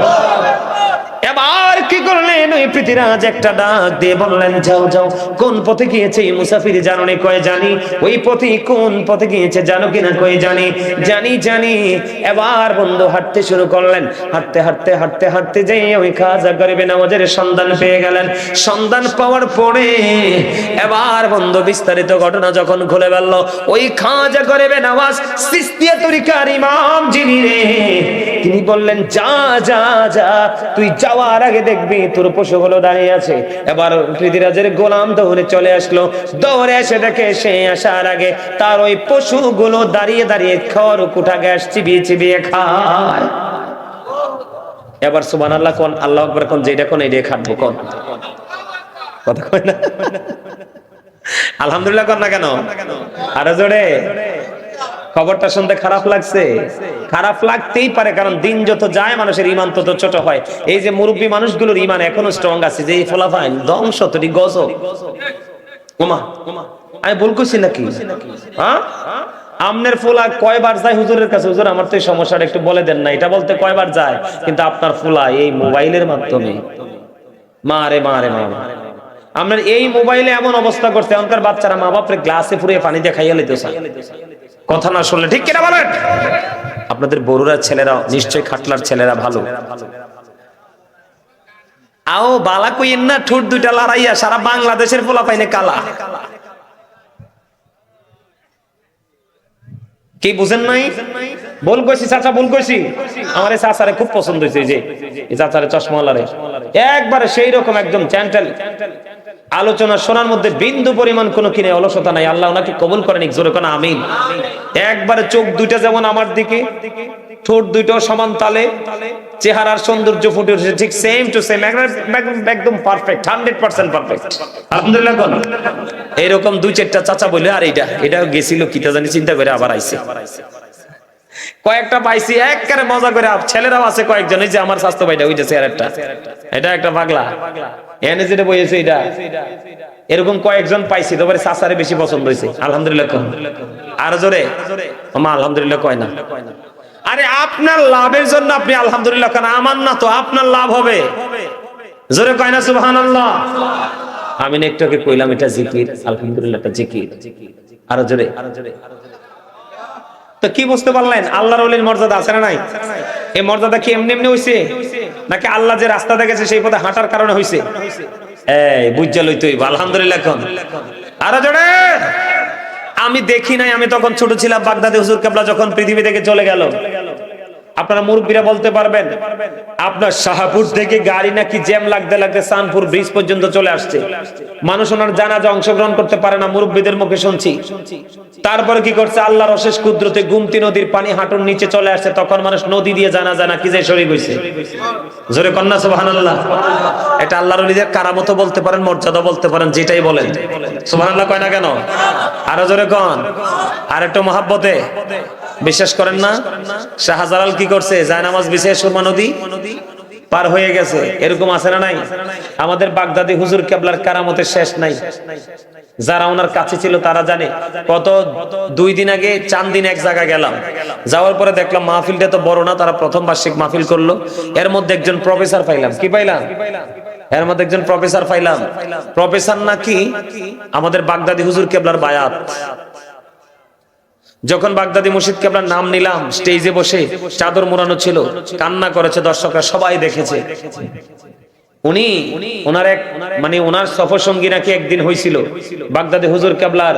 এবার কি করলেন, ওই পৃথিবীরাজ একটা ডাক দিয়ে বললেন, যাও যাও, কোন পথে গিয়েছে এই মুসাফির জানো না? কয় জানি। ওই পথে কোন পথে গিয়েছে জানো কিনা? কয় জানি। জানি জানি। এবার বন্ধু হাঁটতে শুরু করলেন। হাঁটতে হাঁটতে হাঁটতে হাঁটতে যেয়ে ওই খাজা গরিবে নওয়াজের সন্ধান পেয়ে গেলেন। সন্ধান পাওয়ার পরে এবার বন্ধু বিস্তারিত ঘটনা যখন খুলে বলল, ওই খাজা গরিবে নওয়াজ সিস্তিয়া তরিকার ইমাম যিনি রে, তিনি বললেন, যা যা যা, তুই যাওয়ার আগে দেখবি তোর পশুগুলো দাঁড়িয়ে আছে। এবার পৃথিবীরাজের গোলাম দৌড়ে চলে আসলো। দৌড়ে এসে দেখে সে আসার আগে তার ওই পশুগুলো দাঁড়িয়ে দাঁড়িয়ে খড় কুটা গ্যাস চিবিয়ে চিবিয়ে খায়। এবার সুবহানাল্লাহ কোন, আল্লাহু আকবার কোন, যেটা কোন এইটা খাটবো কোন, কথা কয় না? আলহামদুলিল্লাহ কোন না কেন? আরো জোরে। খবরটা শুনতে খারাপ লাগছে? খারাপ লাগতেই পারে, কারণ দিন যত যায় মানুষের ঈমান তত ছোট হয়। এই যে মুরব্বী মানুষগুলোর ঈমান এখনো স্ট্রং আছে, যে এই ফলাফাইন ধ্বংস তরি গজব। ওমা আমি ভুল করছি নাকি? হ্যাঁ, আমনের ফুলা কয়বার যায় হুজুরের কাছে, হুজুর আমার তো এই সমস্যাটা একটু বলে দেন না, এটা বলতে কয়বার যায়, কিন্তু আপনার ফুলা এই মোবাইলের মাধ্যমে মারে মারে মারে। আপনার এই মোবাইলে এমন অবস্থা করছে, এখনকার বাচ্চারা মা বাপরে গ্লাসে পুরে পানি দিয়ে খাইয়া লইতেছে কথা না শুনলে। ঠিক কিনা বলেন? আপনাদের বড়ুরা ছেলেরা নিশ্চয়ই খাটলার ছেলেরা ভালো। আও বালা কইেন না, ঠোঁট দুইটা লড়াইয়া সারা বাংলাদেশের পোলা পাইনে কালা। কি বুঝেন নাই? বল কইছি চাচা, বল কইছি। আমার এই চাচারে খুব পছন্দ হয়েছে, যে এই চাচারে চশমাওয়ালারে একবারে সেই রকম একদম চ্যান্টেল। আলোচনা শোনার মধ্যে বিন্দু পরিমাণ কোনো কিনে অলসতা নাই। আল্লাহ ওনাকে কবুল করেন, জোরে কোন আমিন। একবারে চোখ দুইটা যেমন আমার দিকে, ঠোঁট দুইটাও সমান তালে, চেহারার সৌন্দর্য ফুটে উঠেছে ঠিক সেম টু সেম, একদম পারফেক্ট, 100% পারফেক্ট। আলহামদুলিল্লাহ কোন। এরকম দুই চারটা চাচা বলে, আর এটা গেছিল কিটা জানি চিন্তা করে আবার আইছে। কয়েকটা পাইছি একবারে মজা করে। ছেলেরাও আছে কয়েকজন, এই যে আমার স্বাস্থ্য ভাইটা ওইটা চেহারাটা, এটা একটা পাগলা এনে যেটা বইয়েছে এটা, এরকম কয়েকজন পাইছি। তবে চাচারে বেশি পছন্দ হয়েছে। আলহামদুলিল্লাহ কোন। আর জোরে মা আলহামদুলিল্লাহ কয় না। আরে আপনার লাভের জন্য আপনি আলহামদুলিল্লাহ কেন? আমার না তো আপনার লাভ হবে। জোরে কয় না সুবহানাল্লাহ। আমি একটু আগে কইলাম এটা জিকির, আলহামদুলিল্লাহ এটা জিকির। আরো জোরে। তো কি বুঝতে পারলেন? আল্লাহর ওলির মর্যাদা আছে না নাই? এই মর্যাদা কি এমনি এমনি হইছে, নাকি আল্লাহ যে রাস্তা দেখেছে সেই পথে হাঁটার কারণে হইছে? এই বুঝা লইতে হইব। আলহামদুলিল্লাহ কোন। আরো জোরে। আমি দেখি নাই, আমি তখন ছোট ছিলাম, বাগদাদে হুজুর কেবলা যখন পৃথিবী থেকে চলে গেল। আপনারা মুরব্বীরা বলতে পারবেন, আপনার শাহপুর থেকে গাড়ি নাকি জ্যাম লাগতে লাগতে সানপুর ব্রিজ পর্যন্ত চলে আসছে। মানুষ ওনার জানাজা অংশগ্রহণ করতে পারে না, মুরব্বীদের মুখে শুনছি। তারপরে কি করছে, আল্লাহর অশেষ কুদরতে গুমতি নদীর পানি হাঁটুর নিচে চলে আসছে। তখন মানুষ নদী দিয়ে জানাজা নাকি যে শরীক হইছে। জোরে কন্যা সুবহানাল্লাহ। এটা আল্লাহর ওলিদের কারামত বলতে পারেন, মর্যাদা বলতে পারেন, যেটাই বলেন। সুবহানাল্লাহ কয় না কেন? আরো জোরে কোন। আর একটু মহাব্বতে। বিশ্বাস করেন না? শাহজালাল কি করছে, জায়নামাজ বিছিয়ে সুরমা নদী পার হয়ে গেছে। এরকম আছে না নাই? আমাদের বাগদাদি হুজুর কেবলার কারামতের শেষ নাই। যারা ওনার কাছে ছিল তারা জানে। কত 2 দিন আগে চান্দিন এক জায়গা গেলাম, যাওয়ার পরে দেখলাম মাহফিলটা তো বড় না, তারা প্রথম বার্ষিক মাহফিল করলো। এর মধ্যে একজন প্রফেসর পাইলাম। কি পাইলাম? এর মধ্যে একজন প্রফেসর পাইলাম। প্রফেসর নাকি আমাদের বাগদাদি হুজুর কেবলার বায়াত। যখন বাগদাদি মুর্শিদ কেবলার নাম নিলাম, স্টেজে বসে চাদর মোড়ানো ছিল, কান্না করেছে দর্শকরা, সবাই দেখেছে। উনি ওনার এক মানে ওনার সফর সঙ্গী নাকি একদিন হয়েছিল বাগদাদি হুজুর কেবলার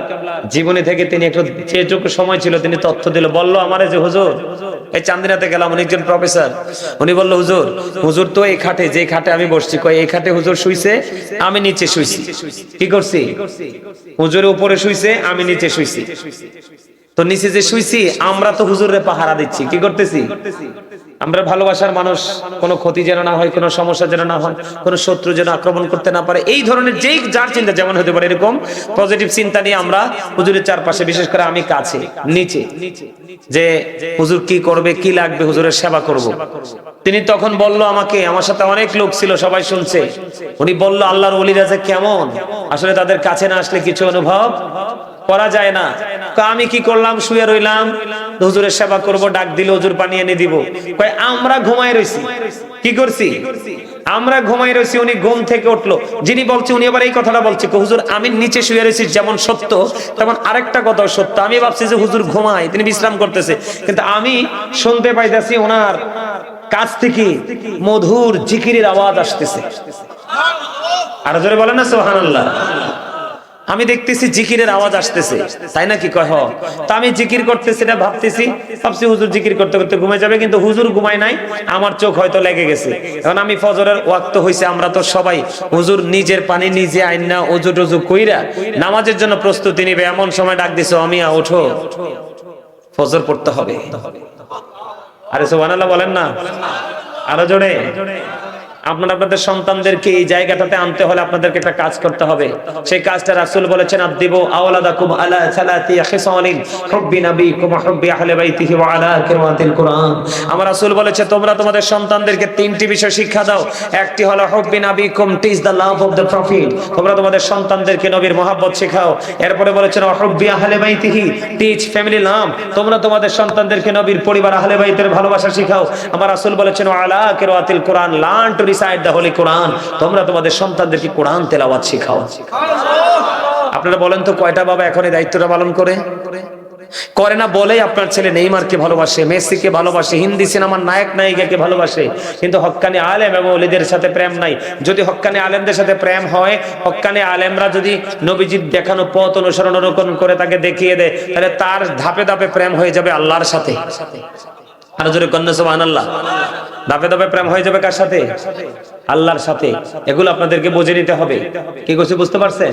জীবনী থেকে। তিনি একটু যেটুকু সময় ছিল তিনি তথ্য দিল, বলল আমারে যে হুজুর এই চান্দিনাতে গেলাম, উনি একজন প্রফেসর। উনি বলল, হুজুর হুজুর তো এই খাটে, যে খাটে আমি বসছি, কয় এই খাটে হুজুর শুইছে, আমি নিচে শুইছি। কি করছি? হুজুরের উপরে শুইছে, আমি নিচে শুইছি। তো নিচে যে শুইছি, আমরা তো হুজুরে পাহারা দিচ্ছি। কি করতেছি? আমরা ভালোবাসার মানুষ, কোনো ক্ষতি যেন না হয়, কোনো সমস্যা যেন না হয়, কোনো শত্রু যেন আক্রমণ করতে না পারে, এই ধরনের যেই যার চিন্তা যেমন হতে পারে, এরকম পজিটিভ চিন্তা নিয়ে আমরা হুজুরের চারপাশে, বিশেষ করে আমি কাছে নিচে, যে হুজুর কি করবে, কি লাগবে, হুজুরের সেবা করব। তিনি তখন বলল আমাকে, আমার সাথে অনেক লোক ছিল, সবাই শুনছে। উনি বলল, আল্লাহর ওলিরা যে কেমন, আসলে তাদের কাছে না আসলে কিছু অনুভব করা যায় না। আমি কি করলাম, শুয়ে রইলাম, হুজুরের সেবা করব, ডাক দিলে হুজুর পানি এনে দিব। কয় আমরা ঘুমায় রইছি। কি করছি? আমরা ঘুমাই রয়েছি, উনি ঘুম থেকে উঠলো, যিনি বলছে উনি আবার এই কথাটা বলছে, হুজুর আমি নিচে শুয়ে রয়েছি, যেমন সত্য তেমন আরেকটা কথা সত্য। আমি ভাবছি যে হুজুর ঘুমায়, তিনি বিশ্রাম করতেছে, কিন্তু আমি শুনতে পাইতেছি ওনার কাছ থেকে মধুর জিকিরের আওয়াজ আসতেছে। আর জোরে বলেন না সুবহানাল্লাহ। আমি দেখতেছি জিকিরের আওয়াজ আসতেছে, তাই নাকি কয় হ। তা আমি জিকির করতেছি, এটা ভাবতেছি, ভাবছি হুজুর জিকির করতে করতে ঘুমায় যাবে, কিন্তু হুজুর ঘুমায় নাই, আমার চোখ হয়তো লেগে গেছে। এখন আমি ফজরের ওয়াক্ত হইছে, আমরা তো সবাই হুজুর নিজের পানি নিজে আইনা ওযু টযু কইরা নামাজের জন্য প্রস্তুতি নিবে, এমন সময় ডাক দিছো, আমি ওঠো ফজর পড়তে হবে। আরে সুবহানাল্লাহ বলেন না আরো জোরে। আপনারা আপনাদের সন্তানদেরকে এই জায়গাটাতে আনতে হলে আপনাদেরকে একটা কাজ করতে হবে। সেই কাজটা রাসূল বলেছেন, আদিবু আওলাদাকুম আলা সালাতি খিসালিন হুব্বি নবীকুম হুব্বি আহলে বাইতিহি ওয়া আলা কিরাতিল কুরআন। আমার রাসূল বলেছে, তোমরা তোমাদের সন্তানদেরকে তিনটি বিষয় শিক্ষা দাও। একটি হলো হুব্বি নবীকুম, teach the love of the prophet, তোমরা তোমাদের সন্তানদেরকে নবীর মহব্বত শেখাও। এরপরে বলেছেন হুব্বি আহলে বাইতিহি, টিচ ফ্যামিলি লাভ, তোমরা তোমাদের সন্তানদেরকে নবীর পরিবার আহলে বাইতের ভালোবাসা শেখাও। আমার রাসূল বলেছেন ওয়া আলা কিরাতিল কুরআন, learn to recite the holy Quran, তোমরা তোমাদের সন্তানদেরকে কোরআন তেলাওয়াত শেখাও। আপনারা বলেন তো কয়টা বাবা এখন এই দায়িত্বটা পালন করে না? বলেই আপনার ছেলে নেইমারকে ভালোবাসে, মেসিকে ভালোবাসে, হিন্দি সিনেমার নায়ক নায়িকাকে ভালোবাসে, কিন্তু হক্কানি আলেম এবং ওলিদের সাথে প্রেম নাই। যদি হক্কানি আলেমদের সাথে প্রেম হয়, হক্কানি আলেমরা যদি নবীজির দেখানো পথ অনুসরণ অনুকরণ করে তাকে দেখিয়ে দেয়, তাহলে তার ধাপে ধাপে প্রেম হয়ে যাবে আল্লাহর সাথে। আর জোরে কন্যা সুবহানাল্লাহ। ধাপে ধাপে প্রেম হয়ে যাবে কার সাথে? আল্লাহর সাথে। এগুলো আপনাদেরকে বুঝে নিতে হবে। কি কইছি বুঝতে পারছেন?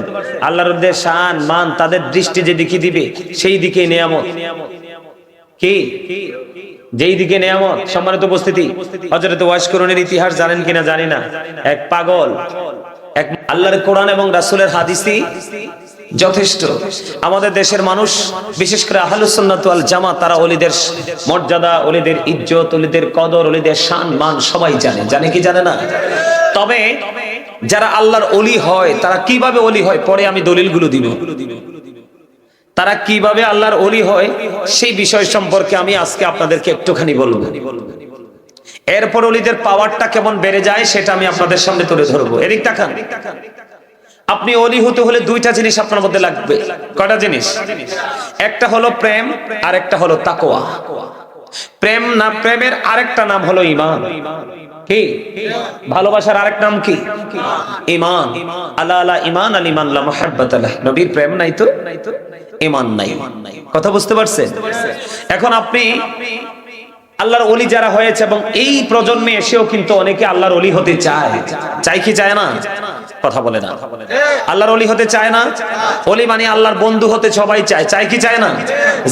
আল্লাহর যে শান মান, তাদের দৃষ্টি যে দিকে দিবে সেই দিকে নিয়ামত। কি যেই দিকে নিয়ামত। সম্মানিত উপস্থিতি, হযরত ওয়াইস করণের ইতিহাস জানেন কিনা জানি না। এক পাগল, এক আল্লাহর কোরআন এবং রাসূলের হাদিসই যথেষ্ট। আমাদের দেশের মানুষ, বিশেষ করে আহলুস সুন্নাত ওয়াল জামাত, তারা ওলিদের মর্যাদা, ওলিদের ইজ্জত, ওলিদের কদর, ওলিদের শান মান সবাই জানে। জানে কি জানে না? তবে যারা আল্লাহর ওলি হয় তারা কিভাবে ওলি হয়, পরে আমি দলিলগুলো দিব। তারা কিভাবে আল্লাহর ওলি হয় সেই বিষয় সম্পর্কে আমি আজকে আপনাদেরকে একটুখানি বলবো। এরপর ওলিদের পাওয়ারটা কেমন বেড়ে যায় সেটা আমি আপনাদের সামনে তুলে ধরবো। এদিক তাকান। আপনি ওলি হতে হলে দুইটা জিনিস আপনার মধ্যে লাগবে। কয়টা জিনিস? একটা হলো প্রেম, আর একটা হলো তাকওয়া। প্রেম না, প্রেমের আরেকটা নাম হলো ঈমান। কি? ভালোবাসার আরেক নাম কি? ঈমান। আলা আলা ঈমান আল ঈমান লা মুহাব্বাত লাহ। নবীর প্রেম নাই তো ঈমান নাই। কথা বুঝতে পারছেন? এখন আপনি আল্লাহর ওলি যারা হয়েছে এবং এই প্রজন্মে এসেও কিন্তু অনেকে আল্লাহর ওলি হতে চায়। চায় কি চায় না? কথা বলে না। আল্লাহর ওলি হতে চায় না? ওলি মানে আল্লাহর বন্ধু হতে সবাই চায়। চায় কি চায় না?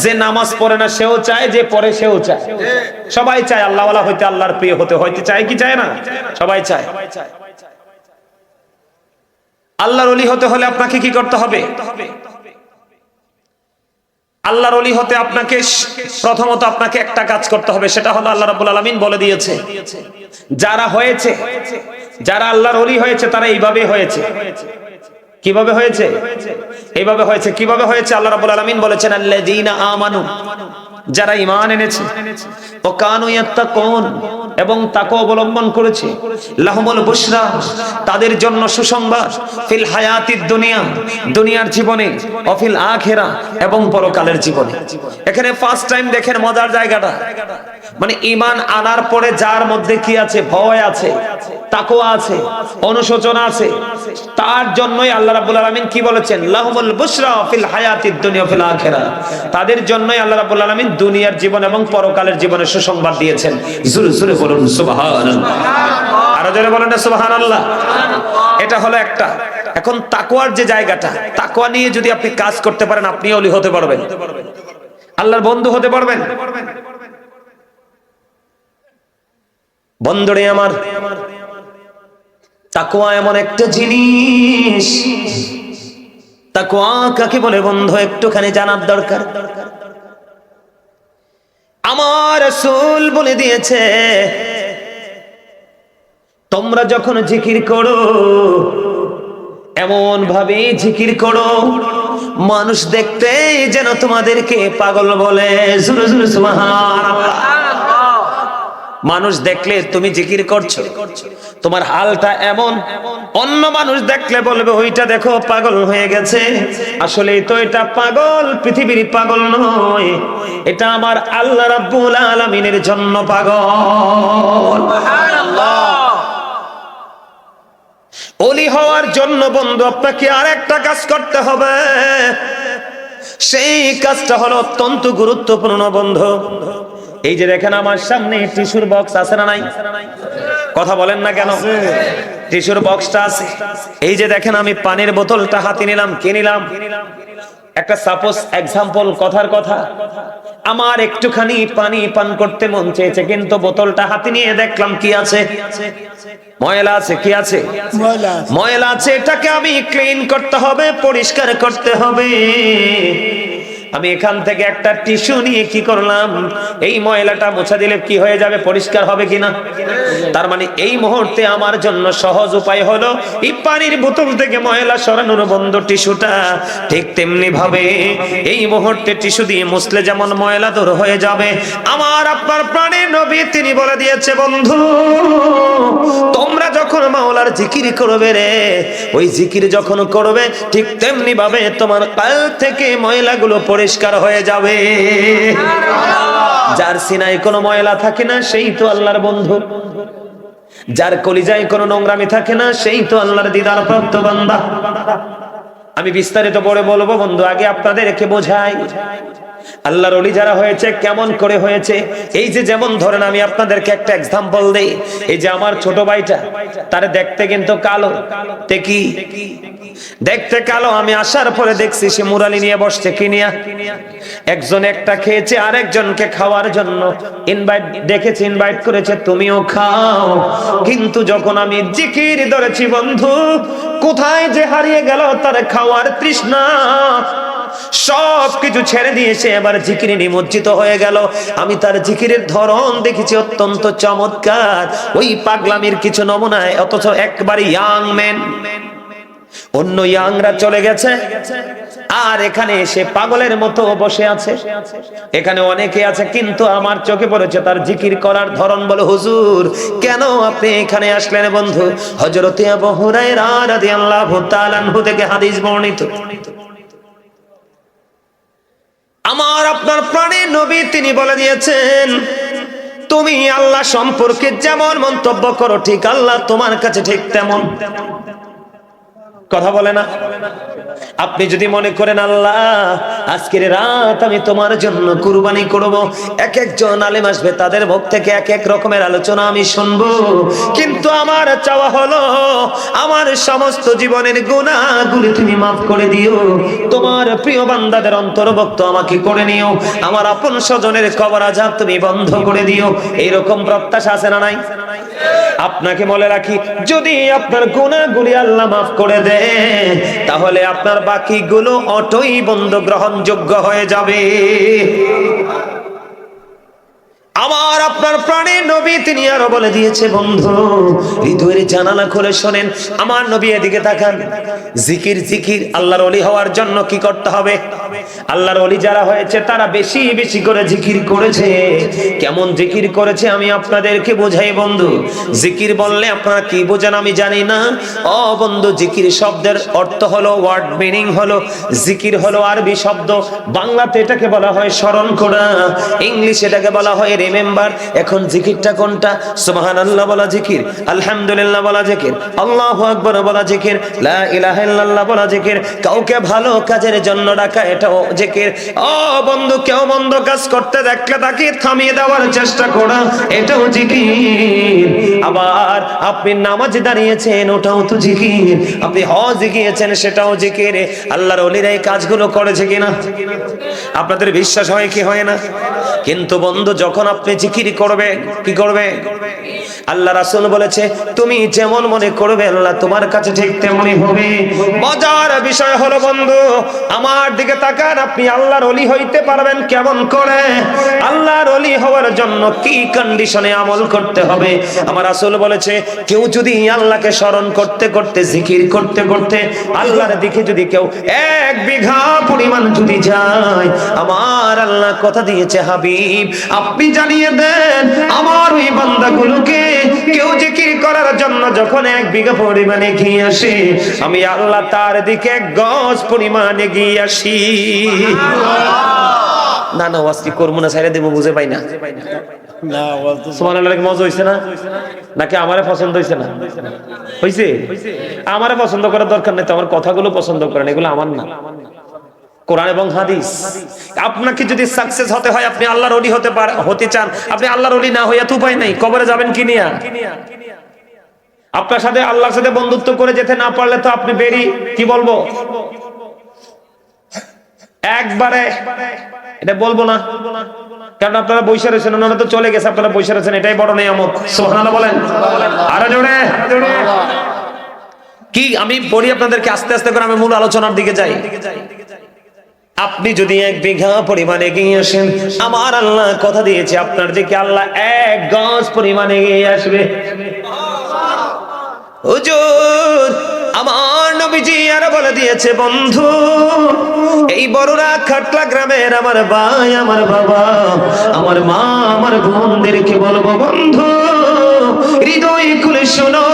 যে নামাজ পড়ে না সেও চায়, যে পড়ে সেও চায়। সবাই চায় আল্লাহ ওয়ালা হইতে, আল্লাহর প্রিয় হতে চায় কি চায় না? সবাই চায়। আল্লাহর ওলি হতে হলে আপনাকে কি করতে হবে? আল্লাহর ওলি হতে আপনাকে প্রথমত আপনাকে একটা কাজ করতে হবে, সেটা হলো আল্লাহ রাব্বুল আলামিন বলে দিয়েছে, যারা হয়েছে, যারা আল্লাহর ওলি হয়েছে তারা এইভাবে হয়েছে। কিভাবে হয়েছে? এইভাবে হয়েছে। কিভাবে হয়েছে? আল্লাহ রাব্বুল আলামিন বলেছেন আল্লাযীনা আমানু, যারা ঈমান এনেছে, ও কানু ইয়াত্তাকুন, এবং তাকওয়া অবলম্বন করেছে, লাহুমুল বুশরা, তাদের জন্য সুসংবাদ, ফিল হায়াতিদ দুনিয়া, দুনিয়ার জীবনে, ও ফিল আখিরা, এবং পরকালের জীবনে। এখানে ফার্স্ট টাইম দেখেন মজার জায়গাটা, মানে ঈমান আনার পরে যার মধ্যে কি আছে? ভয় আছে, তাকওয়া আছে, অনুশোচনা আছে, তার জন্যই আল্লাহ রাব্বুল আলামিন কি বলেছেন? লাহুমুল বুশরা ফিল হায়াতিদ দুনিয়া ফিল আখিরা, তাদের জন্যই আল্লাহ রাব্বুল আলামিন দুনিয়ার জীবন এবং পরকালের জীবনে সুসংবাদ দিয়েছেন। জোরে জোরে বলুন সুবহানাল্লাহ। আরো জোরে বলেন না সুবহানাল্লাহ। এটা হলো একটা। এখন তাকওয়ার যে জায়গাটা, তাকওয়া নিয়ে যদি আপনি কাজ করতে পারেন, আপনি ওলি হতে পারবেন, আল্লাহর বন্ধু হতে পারবেন। বন্ধুরে আমার, তাকওয়া এমন একটা জিনিস, তাকওয়া কাকে বলে বন্ধু একটুখানি জানার দরকার। আমার রাসূল বলে দিয়েছে, তোমরা যখন জিকির করো এমন ভাবে জিকির করো মানুষ দেখতে যেন তোমাদেরকে পাগল বলে। জোরে জোরে সুবহানাল্লাহ। মানুষ দেখলে তুমি জিকির করছো, তোমার হালটা এমন, অন্য মানুষ দেখলে বলবে ওইটা দেখো পাগল হয়ে গেছে। আসলে তো এটা পাগল, পৃথিবীর পাগল নয়, এটা আমার আল্লাহ রাব্বুল আলামিনের জন্য পাগল। সুবহানাল্লাহ। ওলি হওয়ার জন্য বন্ধু আপনাকে আরেকটা কাজ করতে হবে, সেই কাজটা হলো অত্যন্ত গুরুত্বপূর্ণ বন্ধু। এই যে দেখেন আমার সামনে টিস্যুর বক্স আছে না নাই? কথা বলেন না কেন? টিস্যুর বক্সটা আছে। এই যে দেখেন আমি পানির বোতলটা হাতে নিলাম, কি নিলাম? একটা সাপোজ এক্সাম্পল, কথার কথা, আমার একটুখানি পানি পান করতে মন চেয়েছে, কিন্তু বোতলটা হাতে নিয়ে দেখলাম কি আছে? ময়লা আছে। কি আছে? ময়লা আছে। এটাকে আমি ক্লিন করতে হবে, পরিষ্কার করতে হবে। আমি এখান থেকে একটা টিস্যু নিয়ে কি করলাম, এই ময়লাটা মোছা দিলে কি হয়ে যাবে? পরিষ্কার হবে কিনা? তার মানে এই মুহূর্তে আমার জন্য সহজ উপায় হলো এই পানির বোতল থেকে ময়লা সরানোর বন্ধু টিস্যুটা। ঠিক তেমনি ভাবে এই মুহূর্তে টিস্যু দিয়ে মুছলে যেমন ময়লা দূর হয়ে যাবে, আমার আপনার প্রাণের নবী তিনি বলে দিয়েছে বন্ধু, তোমরা যখন মাওলার জিকির করবে রে, ওই জিকির যখন করবে ঠিক তেমনি ভাবে তোমার কাল থেকে ময়লাগুলো পরিষ্কার হয়ে যাবে। যার সিনায় কোনো ময়লা থাকে না সেই তো আল্লাহর বন্ধু, যার কলিজায় কোনো নোংরামি থাকে না সেই তো আল্লাহর দিদার প্রাপ্ত বান্দা। আমি বিস্তারিত পরে বলবো বন্ধু, আগে আপনাদেরকে বোঝাই আল্লাহর ওলি যারা হয়েছে কেমন করে হয়েছে। এই যে যেমন ধরেন আমি আপনাদেরকে একটা এক্সাম্পল দেই, এই যে আমার ছোট ভাইটা, তার দেখতে কিন্তু কালো, কি দেখতে কালো, আমি আসার পরে দেখছি সে মুরালি নিয়ে বসছে, কি নিয়ে? একজন একটা খেয়েছে, আরেকজনকে খাওয়ার জন্য ডেকেছে, ইনভাইট করেছে, তুমিও খাও। কিন্তু যখন আমি জিকির ধরেছি বন্ধু, কোথায় যে হারিয়ে গেল তার খাওয়ার তৃষ্ণা, সবকিছু ছেড়ে দিয়েছে, এবার জিকিরে নিমজ্জিত হয়ে গেল। আমি তার জিকিরের ধরন দেখেছি অত্যন্ত চমৎকার, ওই পাগলামির কিছু নমুনায়, অথচ একবারে ইয়াং ম্যান। অন্য ইয়াংরা চলে গেছে, আর এখানে এসে পাগলের মতো বসে আছে। এখানে অনেকে আছে, কিন্তু আমার চোখে পড়েছে তার জিকির করার ধরন। বলে হুজুর কেন আপনি এখানে আসলেন? বন্ধু, হযরত আবু হুরায়রা রাদিয়াল্লাহু তাআলা আনহু থেকে হাদিস বর্ণিত, আমার আপনার প্রাণের নবী তিনি বলে দিয়েছেন, তুমি আল্লাহ সম্পর্কে যেমন মন্তব্য করো ঠিক আল্লাহ তোমার কাছে ঠিক তেমন। কথা বলে না? আপনি যদি মনে করেন আল্লাহ আজকের রাত আমি তোমার জন্য কুরবানি করব, এক একজন আলেম আসবে, তাদের মুখ থেকে এক এক রকমের আলোচনা আমি শুনবো, কিন্তু আমার চাওয়া হলো আমার সমস্ত জীবনের গুনাহগুলো তুমি মাফ করে দিও, তোমার প্রিয় বান্দাদের অন্তর্ভুক্ত আমাকে করে নিও, আমার আপন স্বজনের কবর আযাব তুমি বন্ধ করে দিও। এইরকম প্রত্যাশা আছে না নাই? আপনাকে বলে রাখি, যদি আপনার গুনাহগুলি আল্লাহ মাফ করে দেয়, তাহলে আপনার বাকিগুলো অটোই বন্ধ গ্রহণযোগ্য হয়ে যাবে। আমার আপনার প্রাণের নবী তিনি আরো বলে দিয়েছে বন্ধু, হৃদয়ের জানালা খুলে শোনেন, আমার নবী এদিকে তাকান। জিকির জিকির, আল্লাহর ওলি হওয়ার জন্য কি করতে হবে? আল্লাহর ওলি যারা হয়েছে তারা বেশি বেশি করে জিকির করেছে। কেমন জিকির করেছে আমি আপনাদেরকে বোঝাই বন্ধু। জিকির বললে আপনারা কি বোঝেন আমি জানি না। ও বন্ধু, জিকির শব্দের অর্থ হলো, ওয়ার্ড মিনিং হলো, জিকির হলো আরবি শব্দ, বাংলাতে এটাকে বলা হয় স্মরণ করা, ইংলিশে এটাকে বলা হয় রিমেম্বার। এখন জিকিরটা কোনটা? সুবহানাল্লাহ বলা জিকির, আলহামদুলিল্লাহ বলা জিকির, আল্লাহু আকবার বলা জিকির, লা ইলাহা ইল্লাল্লাহ বলা জিকির, কাউকে ভালো কাজের জন্য ডাকা এটাও জিকির। ও বন্ধু, কেউ মন্দ কাজ করতে দেখলে তাকে থামিয়ে দেওয়ার চেষ্টা করা এটাও জিকির। আবার আপনি নামাজ দাঁড়িয়েছেন ওটাও তো জিকির, আপনি হজ গিয়েছেন সেটাও জিকির। আল্লাহর ওলিরা এই কাজগুলো করেছে কিনা আপনাদের বিশ্বাস হয় কি হয় না? কিন্তু বন্ধু, যখন আপনি জিকির করবে, কি করবে? আল্লাহ রাসূল বলেছে, তুমি যেমন মনে করবে আল্লাহ তোমার কাছে ঠিক তেমনই হবে। মজার বিষয় হলো বন্ধু, আমার দিকে তাকান, আপনি আল্লাহর ওলি হইতে পারবেন কেমন করে? আল্লাহর ওলি হওয়ার জন্য কি কন্ডিশনে আমল করতে হবে। আমার রাসূল বলেছে, কেউ যদি আল্লাহকে স্মরণ করতে করতে, জিকির করতে করতে আল্লাহর দিকে যদি কেউ 1 বিঘা পরিমাণ যদি যায়, আমার আল্লাহ কথা দিয়েছে, হাবিব আপনি জানিয়ে দেন আমার ওই বান্দাগুলোকে কেউ জিকির করার জন্য যখন 1 বিঘা পরিমাণ এগিয়ে আসে, আমি আল্লাহ তার দিকে 1 গজ পরিমাণ এগিয়ে আসি। না না, ওয়াজ কি করবো না, ছাইড়া দেবো, বুঝে পাই না। সুবহানাল্লাহ, মজা হইছে না নাকি আমারে পছন্দ হইছে না? হইছে। আমারে পছন্দ করার দরকার নেই তো, আমার কথাগুলো পছন্দ করেন, এগুলো আমার না, কোরআন এবং হাদিস। আপনাকে যদি সাকসেস হতে হয়, আপনি আল্লাহর ওলি হতে চান, আপনি আল্লাহর ওলি না হইয়া তো উপায় নাই, কবরে যাবেন কি নিয়া? আপনার সাথে আল্লাহর সাথে বন্ধুত্ব করে যেতে না পারলে তো আপনি বেরি, কি বলবো, একবারে এটা বলবো না, কারণ আপনারা বৈশা রয়েছেন, ওনারা তো চলে গেছে, আপনারা বৈশা রয়েছেন, এটাই বড় নিয়ামত। সুবহানাল্লাহ বলেন আরো জোরে। কি আমি বলি আপনাদেরকে, আস্তে আস্তে করে আমি মূল আলোচনার দিকে যাই। আপনি যদি 1 বিঘা পরিমাণ এগিয়ে আসেন, আমার আল্লাহ কথা দিয়েছে আপনার দিকে আল্লাহ 1 গজ পরিমাণ এগিয়ে আসবে। হুজুর আমার নবীজি আর বলে দিয়েছে, বন্ধু এই বড়রা খাটলা গ্রামের আমার ভাই, আমার বাবা, আমার মা, আমার বোনদেরকে বলবো, বন্ধু হৃদয় খুলে শোনো,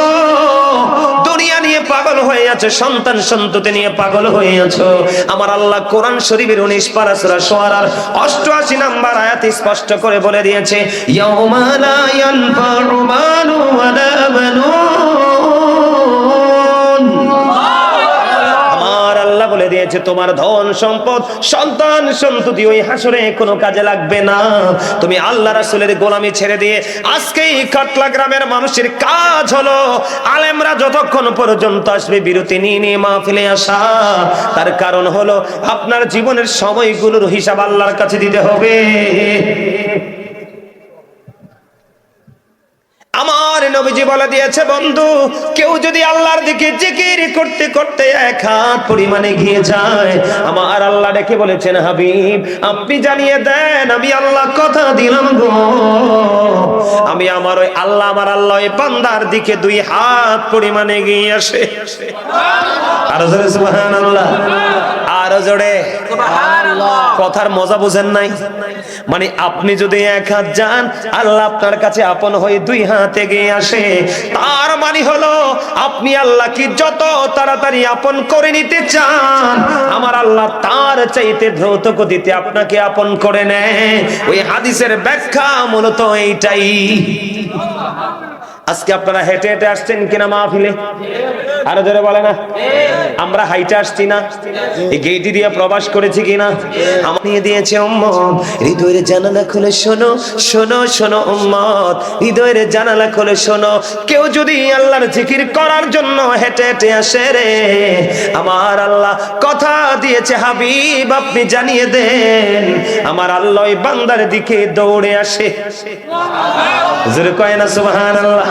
দুনিয়া নিয়ে পাগল হয়ে আছে, সন্তান সন্ততি নিয়ে পাগল হয়ে আছো। আমার আল্লাহ কোরআন শরীফের 19 পারা সূরা শুআরার 88 নম্বর আয়াতে স্পষ্ট করে বলে দিয়েছে, ইয়াউমা লা ইয়ানফাউ মালু ওয়ালা বানুন। আমার আল্লাহ বলে দিয়েছে, তোমার ধন সম্পদ, সন্তান সন্ততি ওই হাসরে কোনো কাজে লাগবে না। তুমি আল্লাহ রাসূলের গোলামি ছেড়ে দিয়ে আজকে এই কাটলা গ্রামের মানুষের কাজ হলো, আলেমরা যতক্ষণ পর্যন্ত আসবে বিরতি নিয়ে মাহফিলে আসা, তার কারণ হলো আপনার জীবনের সময়গুলোর হিসাব আল্লাহর কাছে দিতে হবে। আমার নবীজি বলে দিয়েছে, বন্ধু কেউ যদি আল্লাহর দিকে জিকির করতে করতে 1 হাত পরিমাণে গিয়ে যায়, আমার আল্লাহ ডেকে বলেছেন, হাবিব আপনি জানিয়ে দেন আমি আল্লাহ কথা দিলাম গো, আমি আমার ওই আল্লাহ, আমার আল্লাহ ওই বান্দার দিকে 2 হাত পরিমাণে গিয়ে আসে। আরো জোরে সুবহানাল্লাহ, আরো জোরে সুবহানাল্লাহ। কথার মজা বুঝেন নাই? মানে আপনি যদি 1 হাত যান, আল্লাহ আপনার কাছে আপন হয়ে 2 হাত এগিয়ে আসে, তার মানে হলো আপনি আল্লাহকে যত তাড়াতাড়ি আপন করে নিতে চান, আমার আল্লাহ তার চাইতে দ্রুত গতিতে আপনাকে আপন করে নেয়। ওই হাদিসের ব্যাখ্যা মূলত এইটাই। আজকে আপনারা হেঁটে হেঁটে আসছেন কিনা মাহফিলে? আরো জোরে বলে না। আমরা হাইটে আসছি না? এই গেইটি দিয়ে প্রবেশ করেছি কিনা? আমি দিয়েছে উম্মত, হৃদয়ের জানালা খুলে শোনো, শোনো শোনো উম্মত, হৃদয়ের জানালা খুলে শোনো, কেউ যদি আল্লাহর জিকির করার জন্য হেঁটে হেঁটে আসে রে, আমার আল্লাহ কথা দিয়েছে, হাবিব আপনি জানিয়ে দেন আমার আল্লাহ ওই বান্দার দিকে দৌড়ে আসে। জোরে কয় না সুবহানাল্লাহ।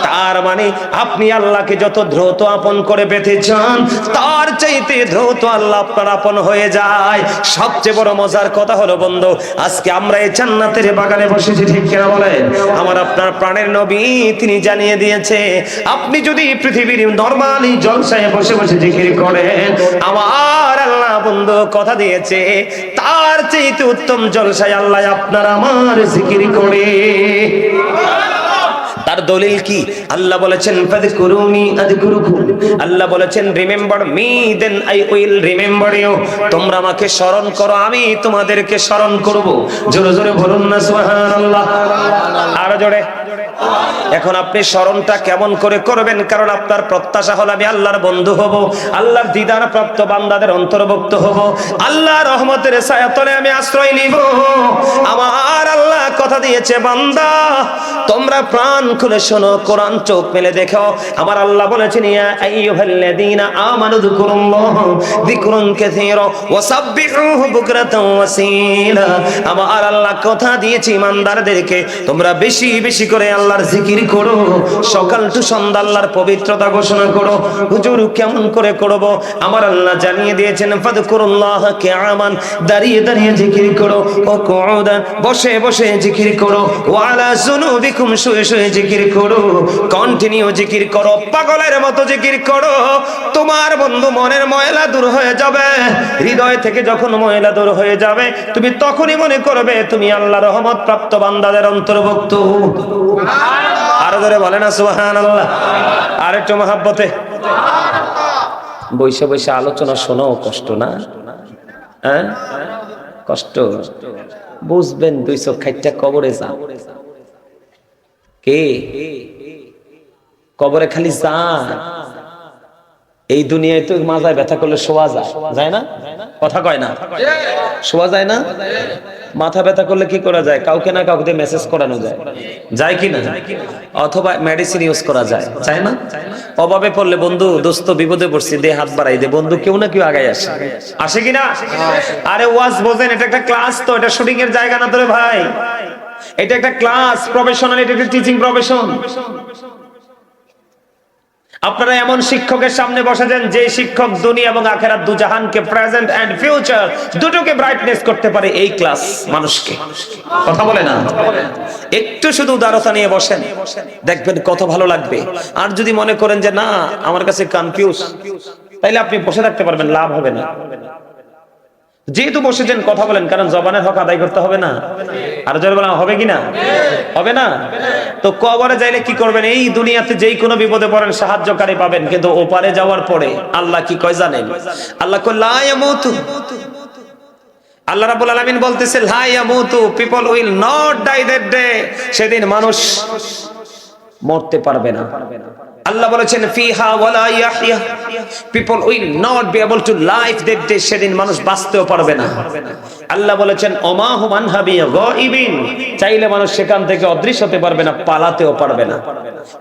তার মানে আপনি আল্লাহকে যত দ্রুত আপন করে পেতে চান, তার চাইতে দ্রুত আল্লাহ আপনার আপন হয়ে যায়। সবচেয়ে বড় মজার কথা হলো বন্ধু, আজকে আমরা এই জান্নাতের বাগানে বসেছি, ঠিক কিনা বলেন? আমার আপনার প্রাণের নবী তিনি জানিয়ে দিয়েছে, আপনি যদি পৃথিবীর নরমালি জলসায় বসে বসে জিকির করেন, আমার আল্লাহ বন্ধু কথা দিয়েছে তার চাইতে উত্তম জলসায় আল্লাহ আপনার আমার জিকির করে। তার দলিল কি? আল্লাহ বলেছেন ফাযকুরুনি আযকুরুকুম, আল্লাহ বলেছেন remember me then I will remember you, তোমরা আমাকে স্মরণ করো আমি তোমাদেরকে স্মরণ করব। জোরে জোরে বলুন না সুবহানাল্লাহ, আরো জোরে। এখন আপনি স্মরণটা কেমন করে করবেন? কারণ আপনার প্রত্যাশা হলো আমি আল্লাহর বন্ধু হব, আল্লাহর দিদার প্রাপ্ত বান্দাদের অন্তর্ভুক্ত হব, আল্লাহর রহমতের ছায়াতলে আমি আশ্রয় নিব। আমার আল্লাহ কথা দিয়েছে, বান্দা তোমরা প্রাণ খুলে শোনো, কোরআন চোখ মেলে দেখো। আমার আল্লাহ বলেছেন ইয়া আইয়ুহাল্লাযীনা আমানু যিকুরুল্লাহ যিকরুন কাসীরা ওয়াসাব্বিহুহু বুকরাতাও ওয়াসীলা। আমার আল্লাহ কথা দিয়েছে ইমানদারদেরকে, তোমরা বেশি বেশি করে আল্লাহর জিকির করো, সকাল টু সন্ধ্যা আল্লাহর পবিত্রতা ঘোষণা করো। হুজুর কেমন করে করব? আমার আল্লাহ জানিয়ে দিয়েছেন ফাযকুরুল্লাহ কিয়ামান, দাঁড়িয়ে দাঁড়িয়ে জিকির করো, ও কুউদান, বসে বসে জিকির করো, ওয়া আলা যুনুবিকুম, শুয়ে শুয়ে জিকির করো, কন্টিনিউ জিকির করো, পাগলের মতো জিকির করো। তোমার বন্ধু মনের ময়লা দূর হয়ে যাবে। হৃদয় থেকে যখন ময়লা দূর হয়ে যাবে, তুমি তখনই মনে করবে তুমি আল্লাহর রহমত প্রাপ্ত বান্দাদের অন্তর্ভুক্ত। আরো ধরে বলে না সুবহানাল্লাহ। আর একটু মহাব্বতে বৈশা বৈশা আলোচনা শোনো, কষ্ট না? হ্যাঁ, কষ্ট বুঝবেন। 2 চোখ খাইটা কবরে যাও। কে কবরে খালি যা? এই দুনিয়ায় তো মাজায় ব্যথা করলে শোয়া যায়, যায় না? কথা কয় না? শোয়া যায় না? মাথা ব্যথা করলে কি করা যায়? কাউকে না কাউকে মেসেজ করানো যায়, যায় কি না? অথবা মেডিসিন ইউজ করা যায়, যায় না? অভাবে পড়লে বন্ধু, দোস্ত বিপদে পড়ছি, দে হাত বাড়াই দে, বন্ধু কেউ না কেউ আগায় আসে, আসে কিনা? আরে ওয়াজ বোঝেন, এটা একটা ক্লাস, তো এটা শুটিং এর জায়গা না তো রে ভাই। এটা একটা ক্লাস, প্রফেশনাল, এটা একটা টিচিং প্রফেশন। আপনারা এমন শিক্ষকের সামনে বসেছেন যে শিক্ষক দুনিয়া এবং আখিরাত দুজাহানকে, প্রেজেন্ট এন্ড ফিউচার দুটোকে ব্রাইটনেস করতে পারে। এই ক্লাস মানুষকে, কথা বলে না? একটু শুধু উদারতা নিয়ে বসেন, দেখবেন কত ভালো লাগবে। আর যদি মনে করেন যে না আমার কাছে কনফিউজ, তাইলে আপনি বসে থাকতে পারবেন, লাভ হবে না। যেহেতু বসেছেন কথা বলেন, কারণ জবানের হক আদায় করতে হবে না? আর জোরে বলা হবে কিনা? হবে না? তো কবরে যাইলে কি করবেন? এই দুনিয়াতে যেই কোনো বিপদে পড়েন সাহায্যকারী পাবেন, কিন্তু ওপারে যাওয়ার পরে আল্লাহ কি কয় জানেন? আল্লাহ কয় লা ইয়ামুতু। আল্লাহ রাব্বুল আলামিন বলতেছে লা ইয়ামুতু, people will not die that day. সেদিন মানুষ মরতে পারবে না। আল্লাহ বলেছেন ফিহা ওয়ালা ইয়াহইয়া, people will not be able to live that day. সেদিন মানুষ বাঁচতেও পারবে না। আল্লাহ বলেছেন ওমা হুম আনহা বিগাইবিন, চাইলে মানুষ সেখান থেকে অদৃশ্য হতে পারবে না, পালাতেও পারবে না,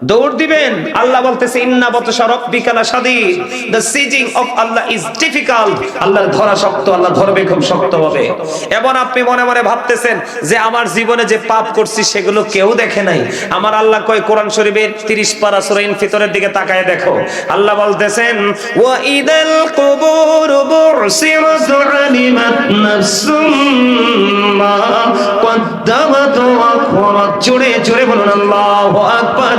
দৌড় দিবেন। আল্লাহ বলতেছে ইন্না বাতশা রাব্বিকা লাশাদীদ, the seizing of Allah is difficult. আল্লাহর ধরা শক্ত, আল্লাহ ধরবে খুব শক্ত হবে। এবং আপনি মনে মনে ভাবতেছেন যে আমার জীবনে যে পাপ করছি সেগুলো কেউ দেখে নাই। আমার আল্লাহ কয় কোরআন শরীফের 30 পারা সূরা ইনফিতরের দিকে তাকায় দেখো, আল্লাহ বলতেছেন ওয়া ইদাল কুবুর বুসিরাত আলিমাত নাফসুম মা কদ্দামাত ওয়া আখরাত। জোরে জোরে বলুন আল্লাহু আকবার,